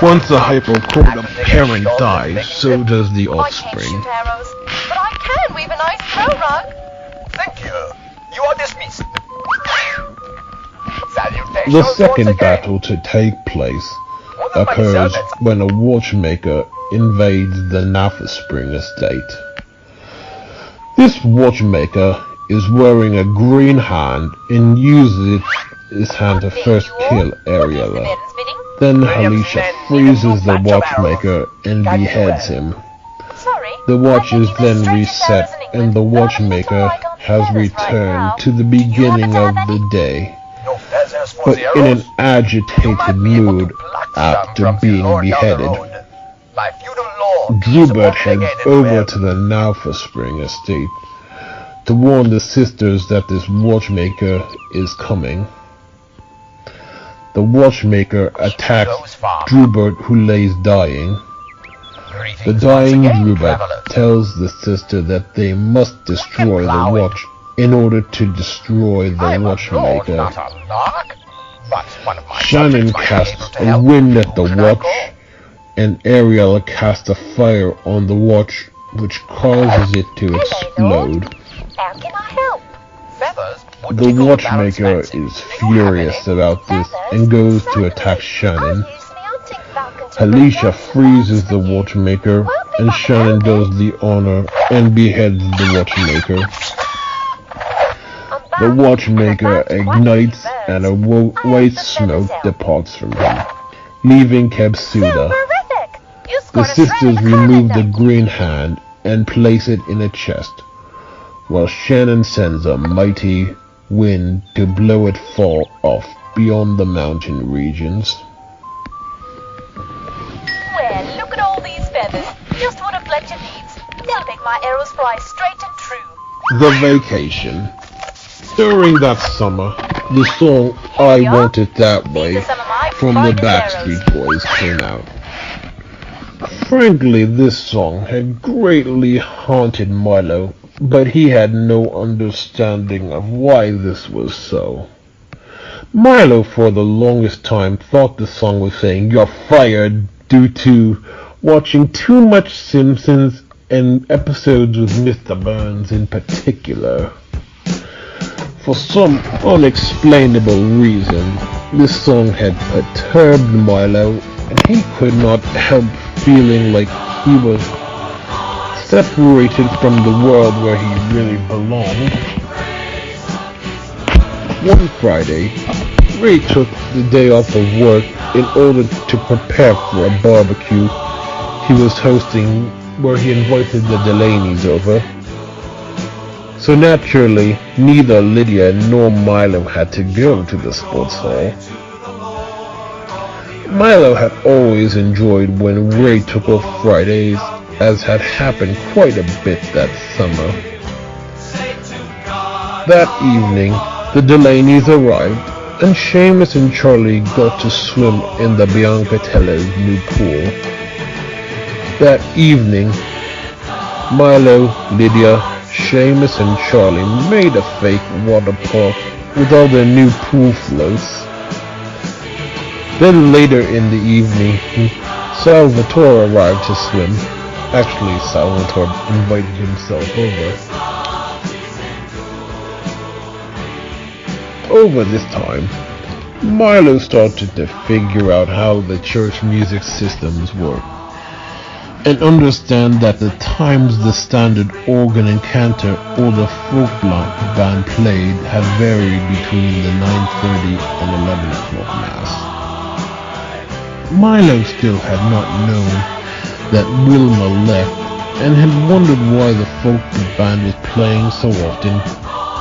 Once the Hypocordo parent dies, so does the offspring. But I can weave a nice throw rug. Thank you. You are dismissed. The second battle to take place occurs when a watchmaker invades the Spring estate. This watchmaker is wearing a green hand and uses his hand to first kill Ariella. Then Alicia freezes the watchmaker and beheads him. The watch is then reset and the watchmaker has returned to the beginning of the day, but in an agitated mood after being beheaded. Drubert heads over to the Spring estate to warn the sisters that this watchmaker is coming. The watchmaker attacks Drubert, who lays dying. The dying Drubert tells the sister that they must destroy the watch in order to destroy the watchmaker. Shannon casts a wind at the watch, and Ariella casts a fire on the watch, which causes it to explode. How can I help? The watchmaker is furious about this and goes to attack Shannon. Alicia freezes the watchmaker, and Shannon does the honor and beheads the watchmaker. The watchmaker ignites and a white smoke departs from him, leaving Kebsuda. The sisters remove the green hand and place it in a chest, while Shannon sends a mighty wind to blow it far off beyond the mountain regions. Well, look at all these feathers. Just what a Fletcher needs. They'll make my arrows fly straight and true. The Vacation. During that summer, the song I Want It That Way from the Backstreet Boys came out. Frankly, this song had greatly haunted Milo, but he had no understanding of why this was so. Milo for the longest time thought the song was saying "you're fired" due to watching too much Simpsons and episodes with Mr. Burns in particular. For some unexplainable reason, this song had perturbed Milo, and he could not help feeling like he was separated from the world where he really belonged. One Friday, Ray took the day off of work in order to prepare for a barbecue he was hosting where he invited the Delaney's over. So naturally, neither Lydia nor Milo had to go to the sports hall. Milo had always enjoyed when Ray took off Fridays, as had happened quite a bit that summer. That evening, the Delaney's arrived, and Seamus and Charlie got to swim in the Biancatello's new pool. That evening, Milo, Lydia, Seamus and Charlie made a fake water park with all their new pool floats. Then later in the evening, Salvatore arrived to swim. Actually, Salvatore invited himself over. Over this time, Milo started to figure out how the church music systems work, and understand that the times the standard organ and cantor or the folk band played had varied between the 9:30 and 11 o'clock mass. Milo still had not known that Wilma left, and had wondered why the folk band was playing so often,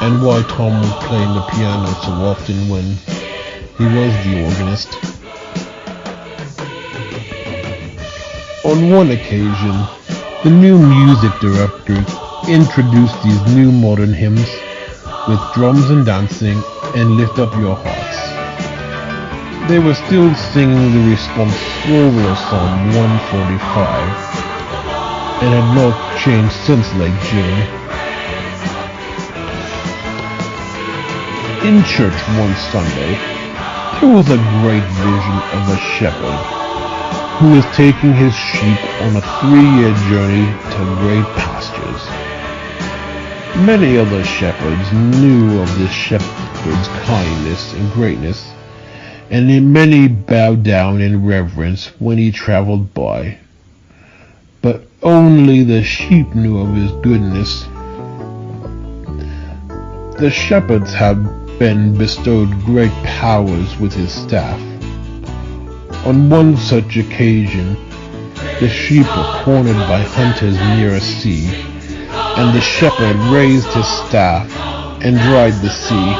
and why Tom was playing the piano so often when he was the organist. On one occasion, the new music director introduced these new modern hymns with drums and dancing and Lift Up Your Hearts. They were still singing the responsorial Psalm 145 and had not changed since late June. In church one Sunday, there was a great vision of a shepherd who was taking his sheep on a 3-year journey to great pastures. Many other shepherds knew of this shepherd's kindness and greatness, and many bowed down in reverence when he traveled by. But only the sheep knew of his goodness. The shepherds had been bestowed great powers with his staff. On one such occasion, the sheep were cornered by hunters near a sea, and the shepherd raised his staff and dried the sea.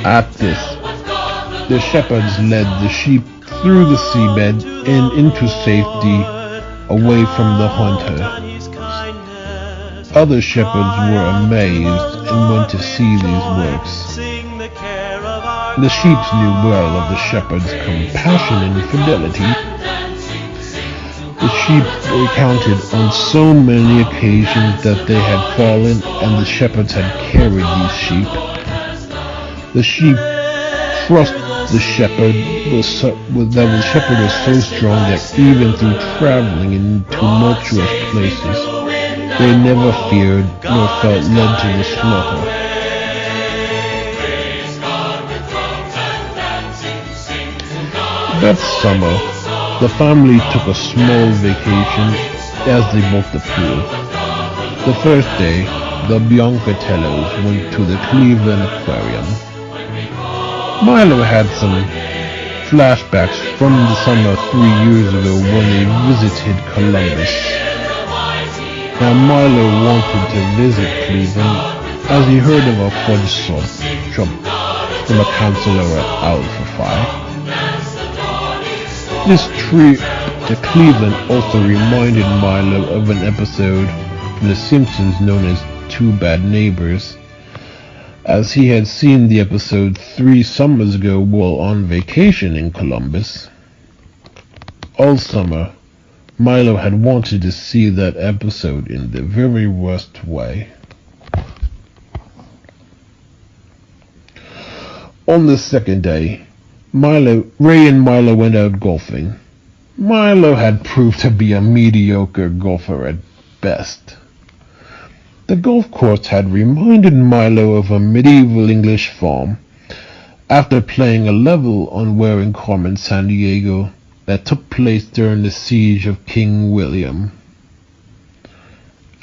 At this, the shepherds led the sheep through the seabed and into safety away from the hunter. Other shepherds were amazed and went to see these works. The sheep knew well of the shepherd's compassion and fidelity. The sheep recounted on so many occasions that they had fallen and the shepherds had carried these sheep. The sheep trust the shepherd was so strong that even through traveling in tumultuous places, they never feared nor felt led to the slaughter. That summer, the family took a small vacation as they bought the pool. The first day, the Biancatellos went to the Cleveland Aquarium. Milo had some flashbacks from the summer 3 years ago when they visited Columbus. Now Milo wanted to visit Cleveland as he heard of a fudge shop from a counselor at Alpha Phi. This trip to Cleveland also reminded Milo of an episode from The Simpsons known as Two Bad Neighbors, as he had seen the episode 3 summers ago while on vacation in Columbus. All summer, Milo had wanted to see that episode in the very worst way. On the second day, Ray and Milo went out golfing. Milo had proved to be a mediocre golfer at best. The golf course had reminded Milo of a medieval English farm after playing a level on Where Carmen Sandiego that took place during the siege of King William.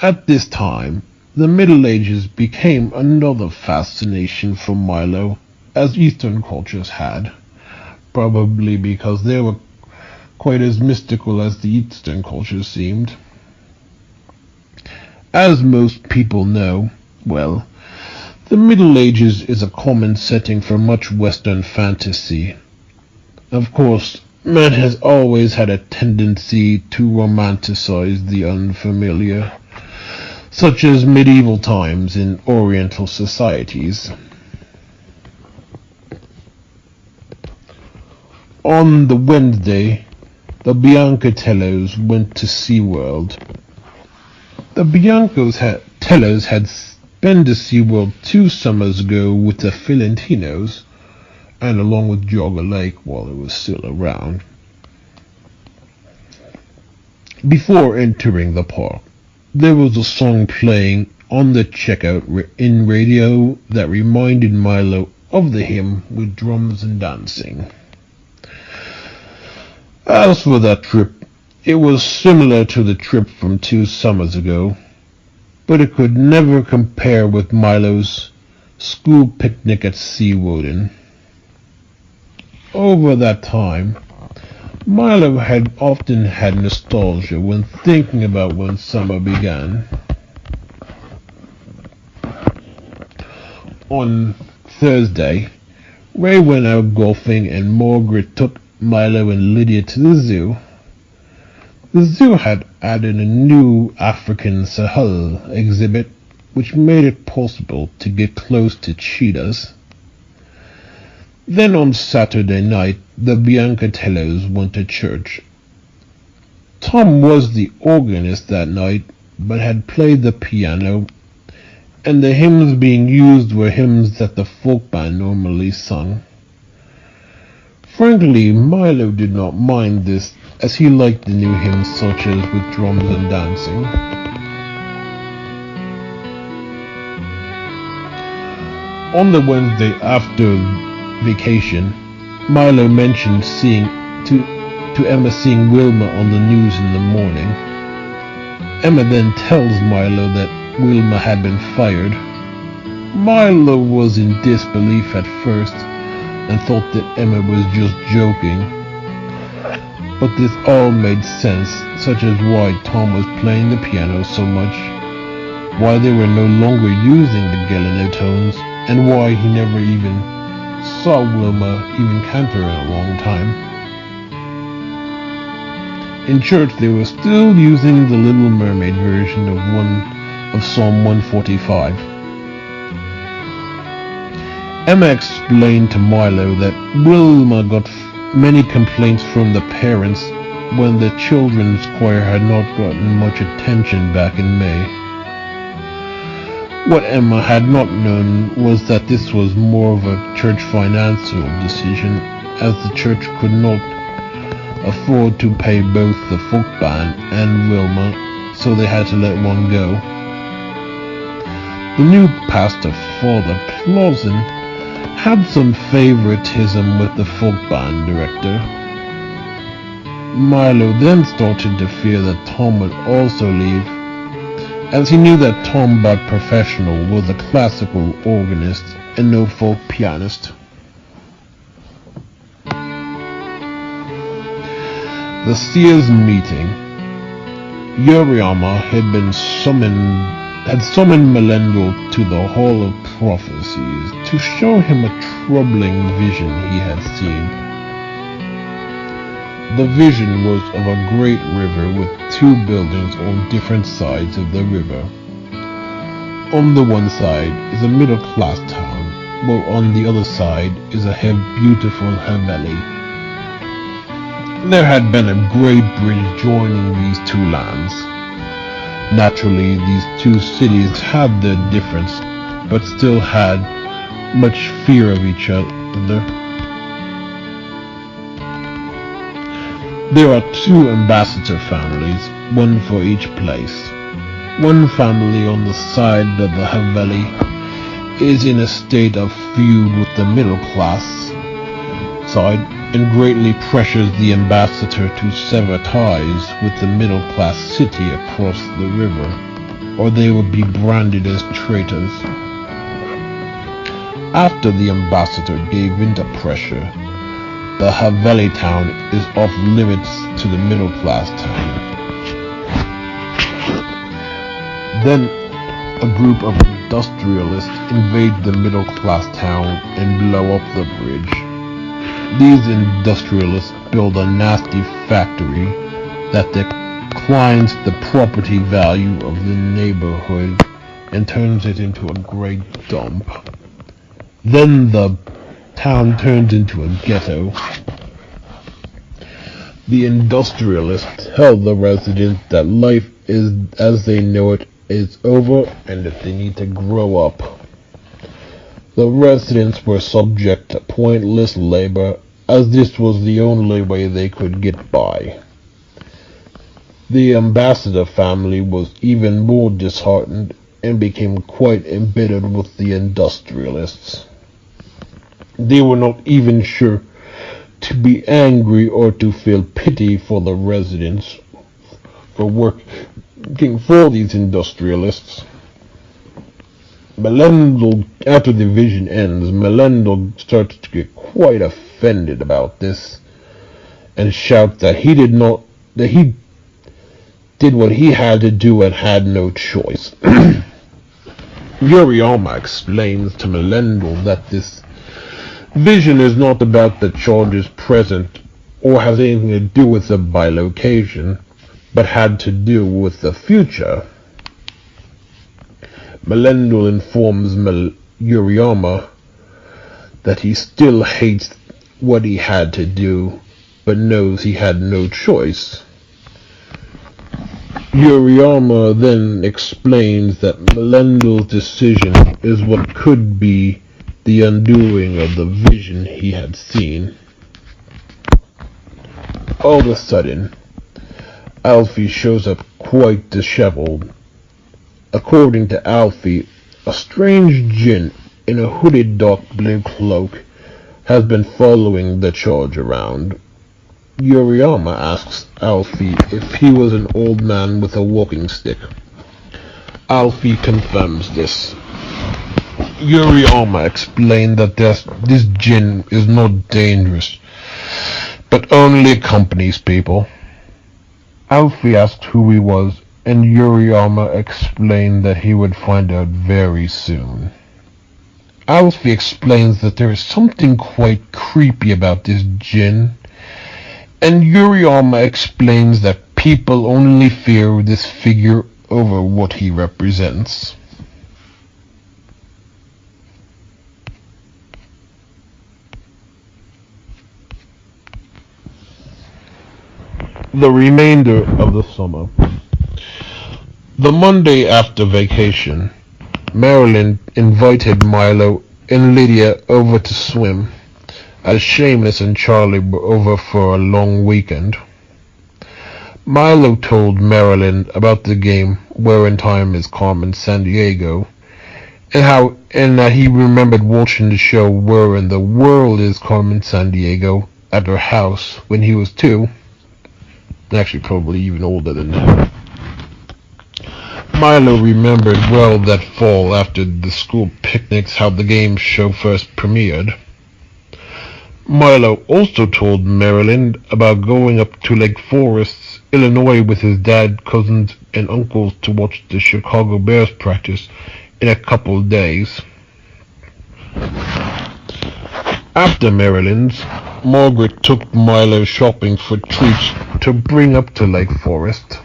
At this time, the Middle Ages became another fascination for Milo, as Eastern cultures had, probably because they were quite as mystical as the Eastern cultures seemed. As most people know, well, the Middle Ages is a common setting for much Western fantasy. Of course, man has always had a tendency to romanticize the unfamiliar, such as medieval times in Oriental societies. On the Wednesday, the Biancatellos went to SeaWorld. The Biancatellos had been to SeaWorld 2 summers ago with the Filantinos, and along with Jogger Lake while it was still around. Before entering the park, there was a song playing on the checkout in radio that reminded Milo of the hymn with drums and dancing. As for that trip, it was similar to the trip from 2 summers ago, but it could never compare with Milo's school picnic at SeaWoden. Over that time, Milo had often had nostalgia when thinking about when summer began. On Thursday, Ray went out golfing and Margaret took Milo and Lydia to the zoo. The zoo had added a new African Sahel exhibit which made it possible to get close to cheetahs. Then on Saturday night, the Biancatellos went to church. Tom was the organist that night, but had played the piano, and the hymns being used were hymns that the folk band normally sung. Frankly, Milo did not mind this, as he liked the new hymns such as With Drums and Dancing. On the Wednesday after vacation, Milo mentioned to Emma seeing Wilma on the news in the morning. Emma then tells Milo that Wilma had been fired. Milo was in disbelief at first and thought that Emma was just joking. But this all made sense, such as why Tom was playing the piano so much, why they were no longer using the Galileo tones, and why he never even saw Wilma even cantor in a long time. In church they were still using the Little Mermaid version of Psalm 145. Emma explained to Milo that Wilma got many complaints from the parents when the children's choir had not gotten much attention back in May. What Emma had not known was that this was more of a church financial decision, as the church could not afford to pay both the folk band and Wilma, so they had to let one go. The new pastor, Father Clausen, had some favoritism with the folk band director. Milo then started to fear that Tom would also leave, as he knew that Tom by professional was a classical organist and no folk pianist. The Seers meeting. Yoriyama had summoned Melendel to the Hall of Prophecies to show him a troubling vision he had seen. The vision was of a great river with two buildings on different sides of the river. On the one side is a middle-class town, while on the other side is a beautiful Haveli. There had been a great bridge joining these two lands. Naturally, these two cities had their difference, but still had much fear of each other. There are two ambassador families, one for each place. One family on the side of the Haveli is in a state of feud with the middle class side, and greatly pressures the ambassador to sever ties with the middle-class city across the river, or they would be branded as traitors. After the ambassador gave in to pressure, the Haveli town is off limits to the middle-class town. Then a group of industrialists invade the middle-class town and blow up the bridge. These industrialists build a nasty factory that declines the property value of the neighborhood and turns it into a great dump. Then the town turns into a ghetto. The industrialists tell the residents that life is as they know it is over and that they need to grow up. The residents were subject to pointless labor, as this was the only way they could get by. The ambassador family was even more disheartened and became quite embittered with the industrialists. They were not even sure to be angry or to feel pity for the residents for working for these industrialists. Melendel, after the vision ends, Melendel starts to get quite offended about this and shouts that he did what he had to do and had no choice. Yoriyama explains to Melendel that this vision is not about the charges present or has anything to do with the bilocation, but had to do with the future. Melendel informs Yoriyama that he still hates what he had to do, but knows he had no choice. Yoriyama then explains that Melendel's decision is what could be the undoing of the vision he had seen. All of a sudden, Alfie shows up quite disheveled. According to Alfie, a strange djinn in a hooded dark blue cloak has been following the charge around. Yuriyama asks Alfie if he was an old man with a walking stick. Alfie confirms this. Yuriyama explained that this djinn is not dangerous, but only accompanies people. Alfie asked who he was, and Yuriyama explained that he would find out very soon. Alfie explains that there is something quite creepy about this djinn, and Yuriyama explains that people only fear this figure over what he represents. The remainder of the summer. The Monday after vacation, Marilyn invited Milo and Lydia over to swim, as Seamus and Charlie were over for a long weekend. Milo told Marilyn about the game Where in Time is Carmen Sandiego, and that he remembered watching the show Where in the World is Carmen Sandiego at her house when he was 2. Actually, probably even older than that. Milo remembered well that fall after the school picnics how the game show first premiered. Milo also told Marilyn about going up to Lake Forest, Illinois with his dad, cousins, and uncles to watch the Chicago Bears practice in a couple days. After Marilyn's, Margaret took Milo shopping for treats to bring up to Lake Forest.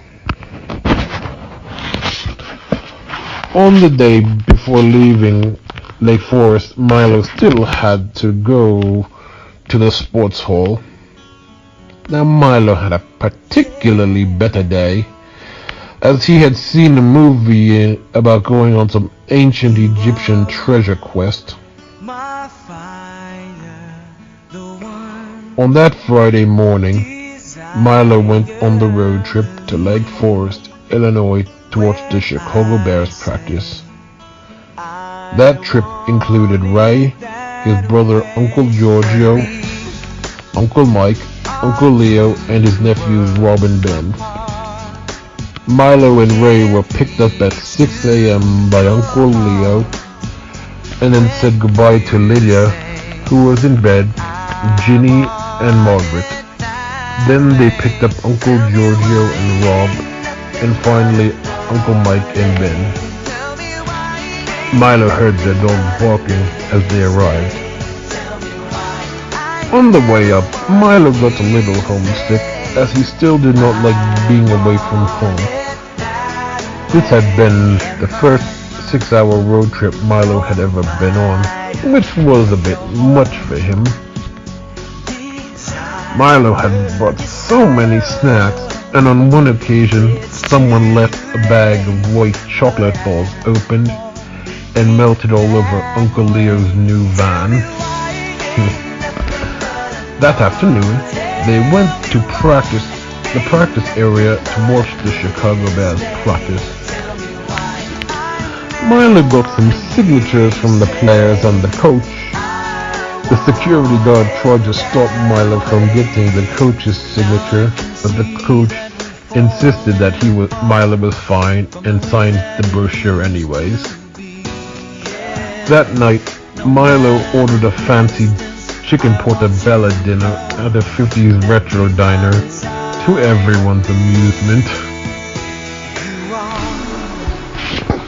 On the day before leaving Lake Forest, Milo still had to go to the sports hall. Now Milo had a particularly better day, as he had seen a movie about going on some ancient Egyptian treasure quest. On that Friday morning, Milo went on the road trip to Lake Forest, Illinois to watch the Chicago Bears practice. That trip included Ray, his brother Uncle Giorgio, Uncle Mike, Uncle Leo, and his nephews Rob and Ben. Milo and Ray were picked up at 6 a.m. by Uncle Leo, and then said goodbye to Lydia, who was in bed, Ginny, and Margaret. Then they picked up Uncle Giorgio and Rob, and finally Uncle Mike and Ben. Milo heard their dogs barking as they arrived. On the way up, Milo got a little homesick, as he still did not like being away from home. This had been the first 6-hour road trip Milo had ever been on, which was a bit much for him. Milo had brought so many snacks, and on one occasion, someone left a bag of white chocolate balls opened and melted all over Uncle Leo's new van. That afternoon, they went to the practice area to watch the Chicago Bears practice. Milo got some signatures from the players and the coach. The security guard tried to stop Milo from getting the coach's signature, but the coach insisted that Milo was fine and signed the brochure anyways. That night, Milo ordered a fancy chicken portobello dinner at a 50s retro diner, to everyone's amusement.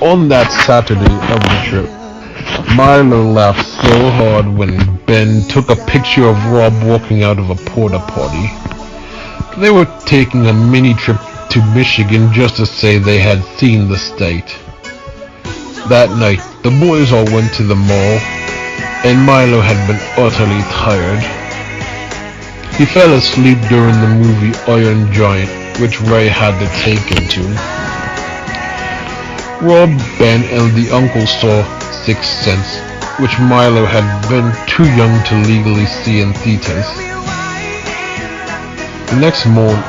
On that Saturday of the trip, Milo laughed so hard when Ben took a picture of Rob walking out of a porta potty. They were taking a mini trip to Michigan just to say they had seen the state. That night, the boys all went to the mall, and Milo had been utterly tired. He fell asleep during the movie Iron Giant, which Ray had to take him to. Rob, Ben, and the uncle saw Sixth Sense, which Milo had been too young to legally see in theaters. The next morning,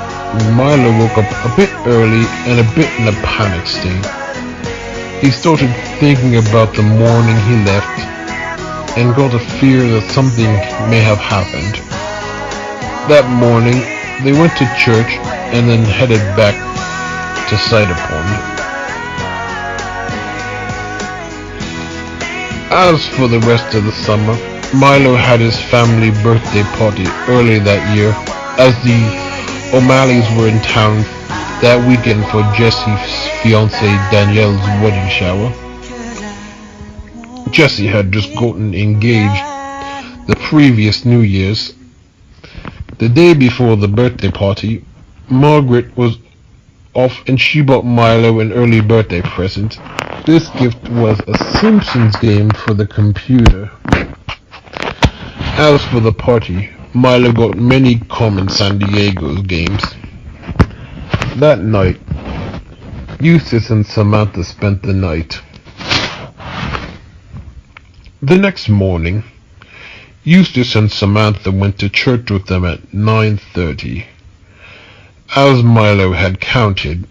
Milo woke up a bit early and a bit in a panic state. He started thinking about the morning he left, and got a fear that something may have happened. That morning, they went to church and then headed back to Cider Pond. As for the rest of the summer, Milo had his family birthday party early that year, as the O'Malleys were in town that weekend for Jesse's fiancée Danielle's wedding shower. Jesse had just gotten engaged the previous New Year's. The day before the birthday party, Margaret was off and she bought Milo an early birthday present. This gift was a Simpsons game for the computer. As for the party, Milo got many Carmen Sandiego's games. That night, Eustace and Samantha spent the night. The next morning, Eustace and Samantha went to church with them at 9:30. As Milo had counted,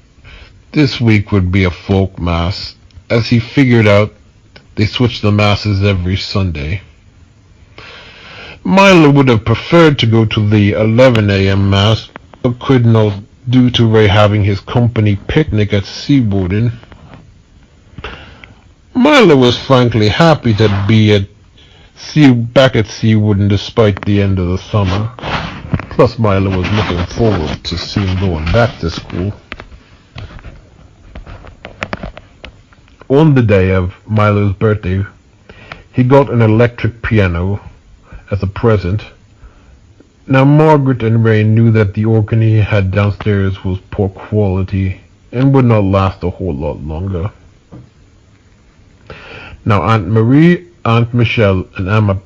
this week would be a folk mass, as he figured out they switched the masses every Sunday. Milo would have preferred to go to the 11 a.m. mass, but could not due to Ray having his company picnic at Seawarden. Milo was frankly happy to be back at Seawarden despite the end of the summer. Plus Milo was looking forward to soon going back to school. On the day of Milo's birthday, he got an electric piano as a present. Now Margaret and Ray knew that the organ he had downstairs was poor quality and would not last a whole lot longer. Now Aunt Marie, Aunt Michelle, and Emma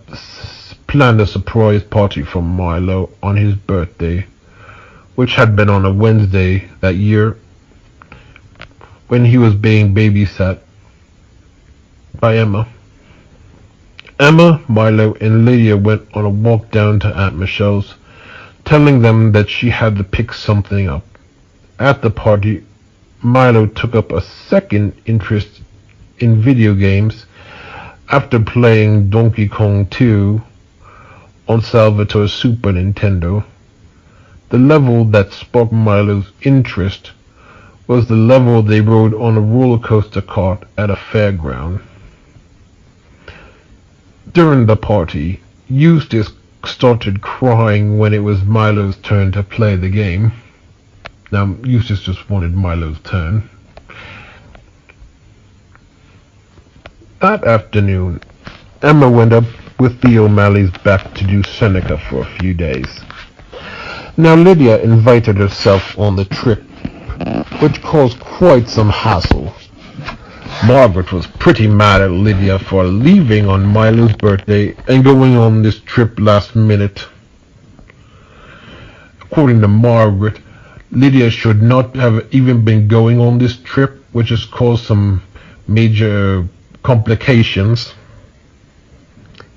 planned a surprise party for Milo on his birthday, which had been on a Wednesday that year when he was being babysat by Emma. Emma, Milo, and Lydia went on a walk down to Aunt Michelle's, telling them that she had to pick something up. At the party, Milo took up a second interest in video games after playing Donkey Kong 2 on Salvatore's Super Nintendo. The level that sparked Milo's interest was the level they rode on a roller coaster cart at a fairground. During the party, Eustace started crying when it was Milo's turn to play the game. Now, Eustace just wanted Milo's turn. That afternoon, Emma went up with the O'Malleys back to do Seneca for a few days. Now, Lydia invited herself on the trip, which caused quite some hassle. Margaret was pretty mad at Lydia for leaving on Milo's birthday and going on this trip last minute. According to Margaret, Lydia should not have even been going on this trip, which has caused some major complications.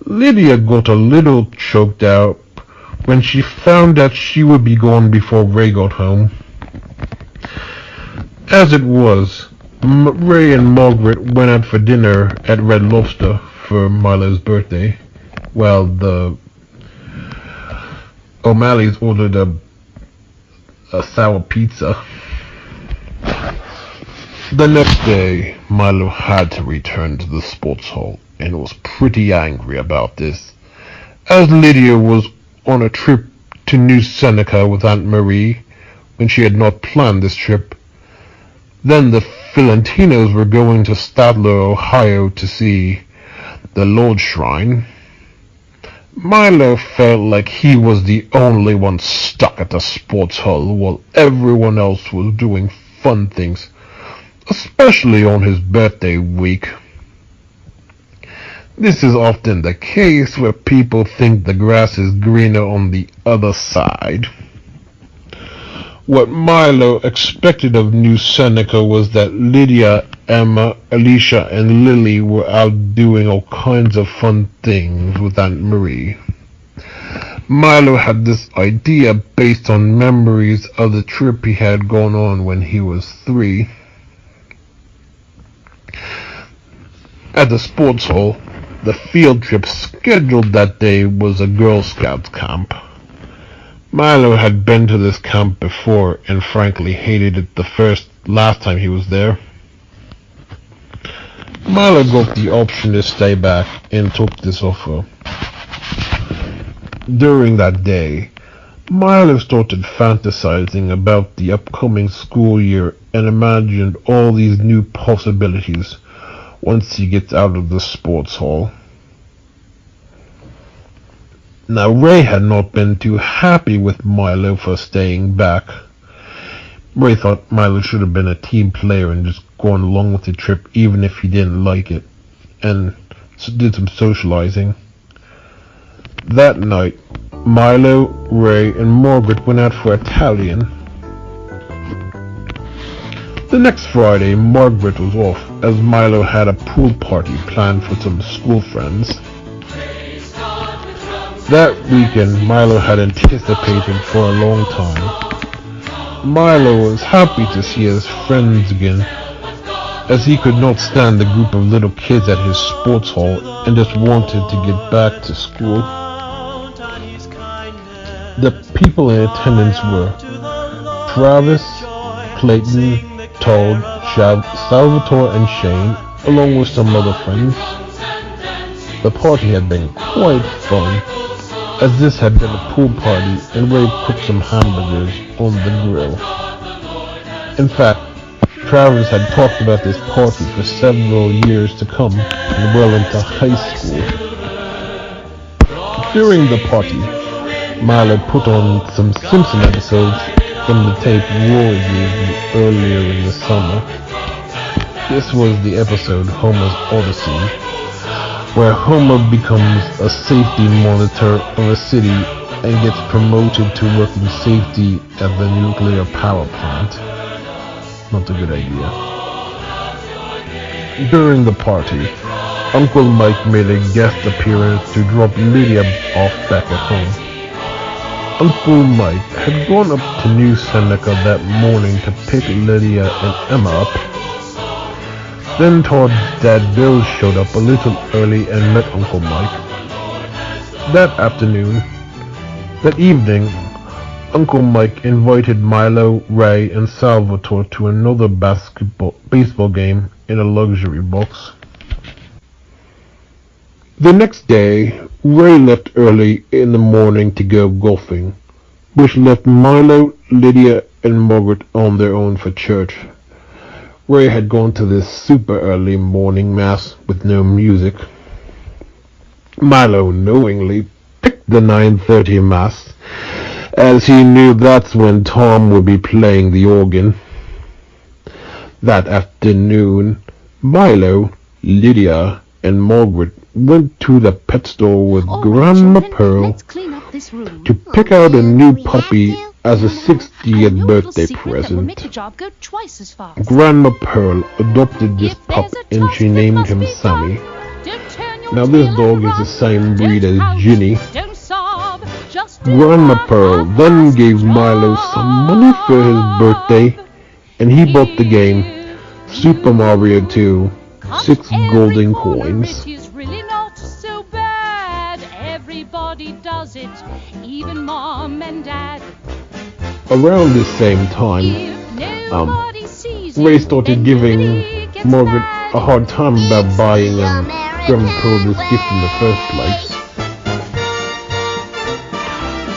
Lydia got a little choked out when she found that she would be gone before Ray got home. As it was, Ray and Margaret went out for dinner at Red Lobster for Milo's birthday, while the O'Malleys ordered a sour pizza. The next day, Milo had to return to the sports hall and was pretty angry about this, as Lydia was on a trip to New Seneca with Aunt Marie when she had not planned this trip. Then the Filantinos were going to Stadler, Ohio to see the Lord's Shrine. Milo felt like he was the only one stuck at the sports hall while everyone else was doing fun things, especially on his birthday week. This is often the case where people think the grass is greener on the other side. What Milo expected of New Seneca was that Lydia, Emma, Alicia, and Lily were out doing all kinds of fun things with Aunt Marie. Milo had this idea based on memories of the trip he had gone on when he was 3. At the sports hall, The field trip scheduled that day was a Girl Scouts camp. Milo had been to this camp before and frankly hated it the last time he was there. Milo got the option to stay back and took this offer. During that day, Milo started fantasizing about the upcoming school year and imagined all these new possibilities once he gets out of the sports hall. Now, Ray had not been too happy with Milo for staying back. Ray thought Milo should have been a team player and just gone along with the trip even if he didn't like it, and did some socializing. That night, Milo, Ray, and Margaret went out for Italian. The next Friday, Margaret was off, as Milo had a pool party planned for some school friends. That weekend, Milo had anticipated for a long time. Milo was happy to see his friends again, as he could not stand the group of little kids at his sports hall and just wanted to get back to school. The people in attendance were Travis, Clayton, Todd, Salvatore, and Shane, along with some other friends. The party had been quite fun, as this had been a pool party and Ray cooked some hamburgers on the grill. In fact, Travis had talked about this party for several years to come and well into high school. During the party, Milo put on some Simpson episodes from the tape Roy gave me earlier in the summer. This was the episode Homer's Odyssey, where Homer becomes a safety monitor of a city and gets promoted to working safety at the nuclear power plant. Not a good idea. During the party, Uncle Mike made a guest appearance to drop Lydia off back at home. Uncle Mike had gone up to New Seneca that morning to pick Lydia and Emma up. Then Todd's dad Bill showed up a little early and met Uncle Mike. That evening, Uncle Mike invited Milo, Ray, and Salvatore to another baseball game in a luxury box. The next day, Ray left early in the morning to go golfing, which left Milo, Lydia, and Margaret on their own for church. Ray had gone to this super early morning mass with no music. Milo knowingly picked the 9:30 mass, as he knew that's when Tom would be playing the organ. That afternoon, Milo, Lydia, and Margaret went to the pet store with Grandma Pearl to pick out a new puppy as a 60th birthday present. Grandma Pearl adopted this pup and she named him Sammy. Now this dog is the same breed as Ginny. Grandma Pearl then gave Milo some money for his birthday and he bought the game Super Mario 2, 6 golden coins. Everybody does it, even mom and dad. Around the same time, Ray started giving Margaret a hard time about buying Grandma Pearl this gift in the first place.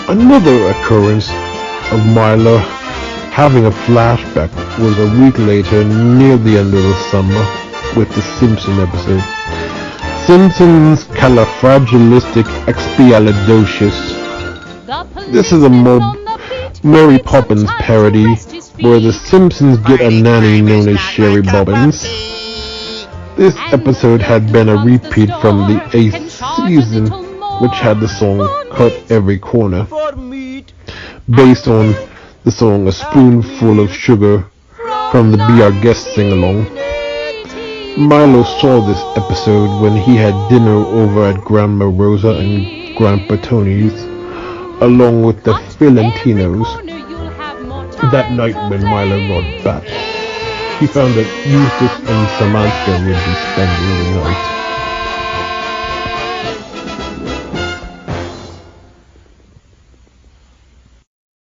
Another occurrence of Milo having a flashback was a week later near the end of the summer with the Simpson episode. Simpsons Califragilisticexpialidocious. This is a Mary Poppins parody where the Simpsons get a nanny known as Sherry Bobbins. This episode had been a repeat from the 8th season, which had the song Cut Every Corner, based on the song A Spoonful of Sugar from the Be Our Guest sing-along. Milo saw this episode when he had dinner over at Grandma Rosa and Grandpa Tony's, along with the Filentinos. That night when Milo got back, he found that Eustace and Samantha would be spending the night.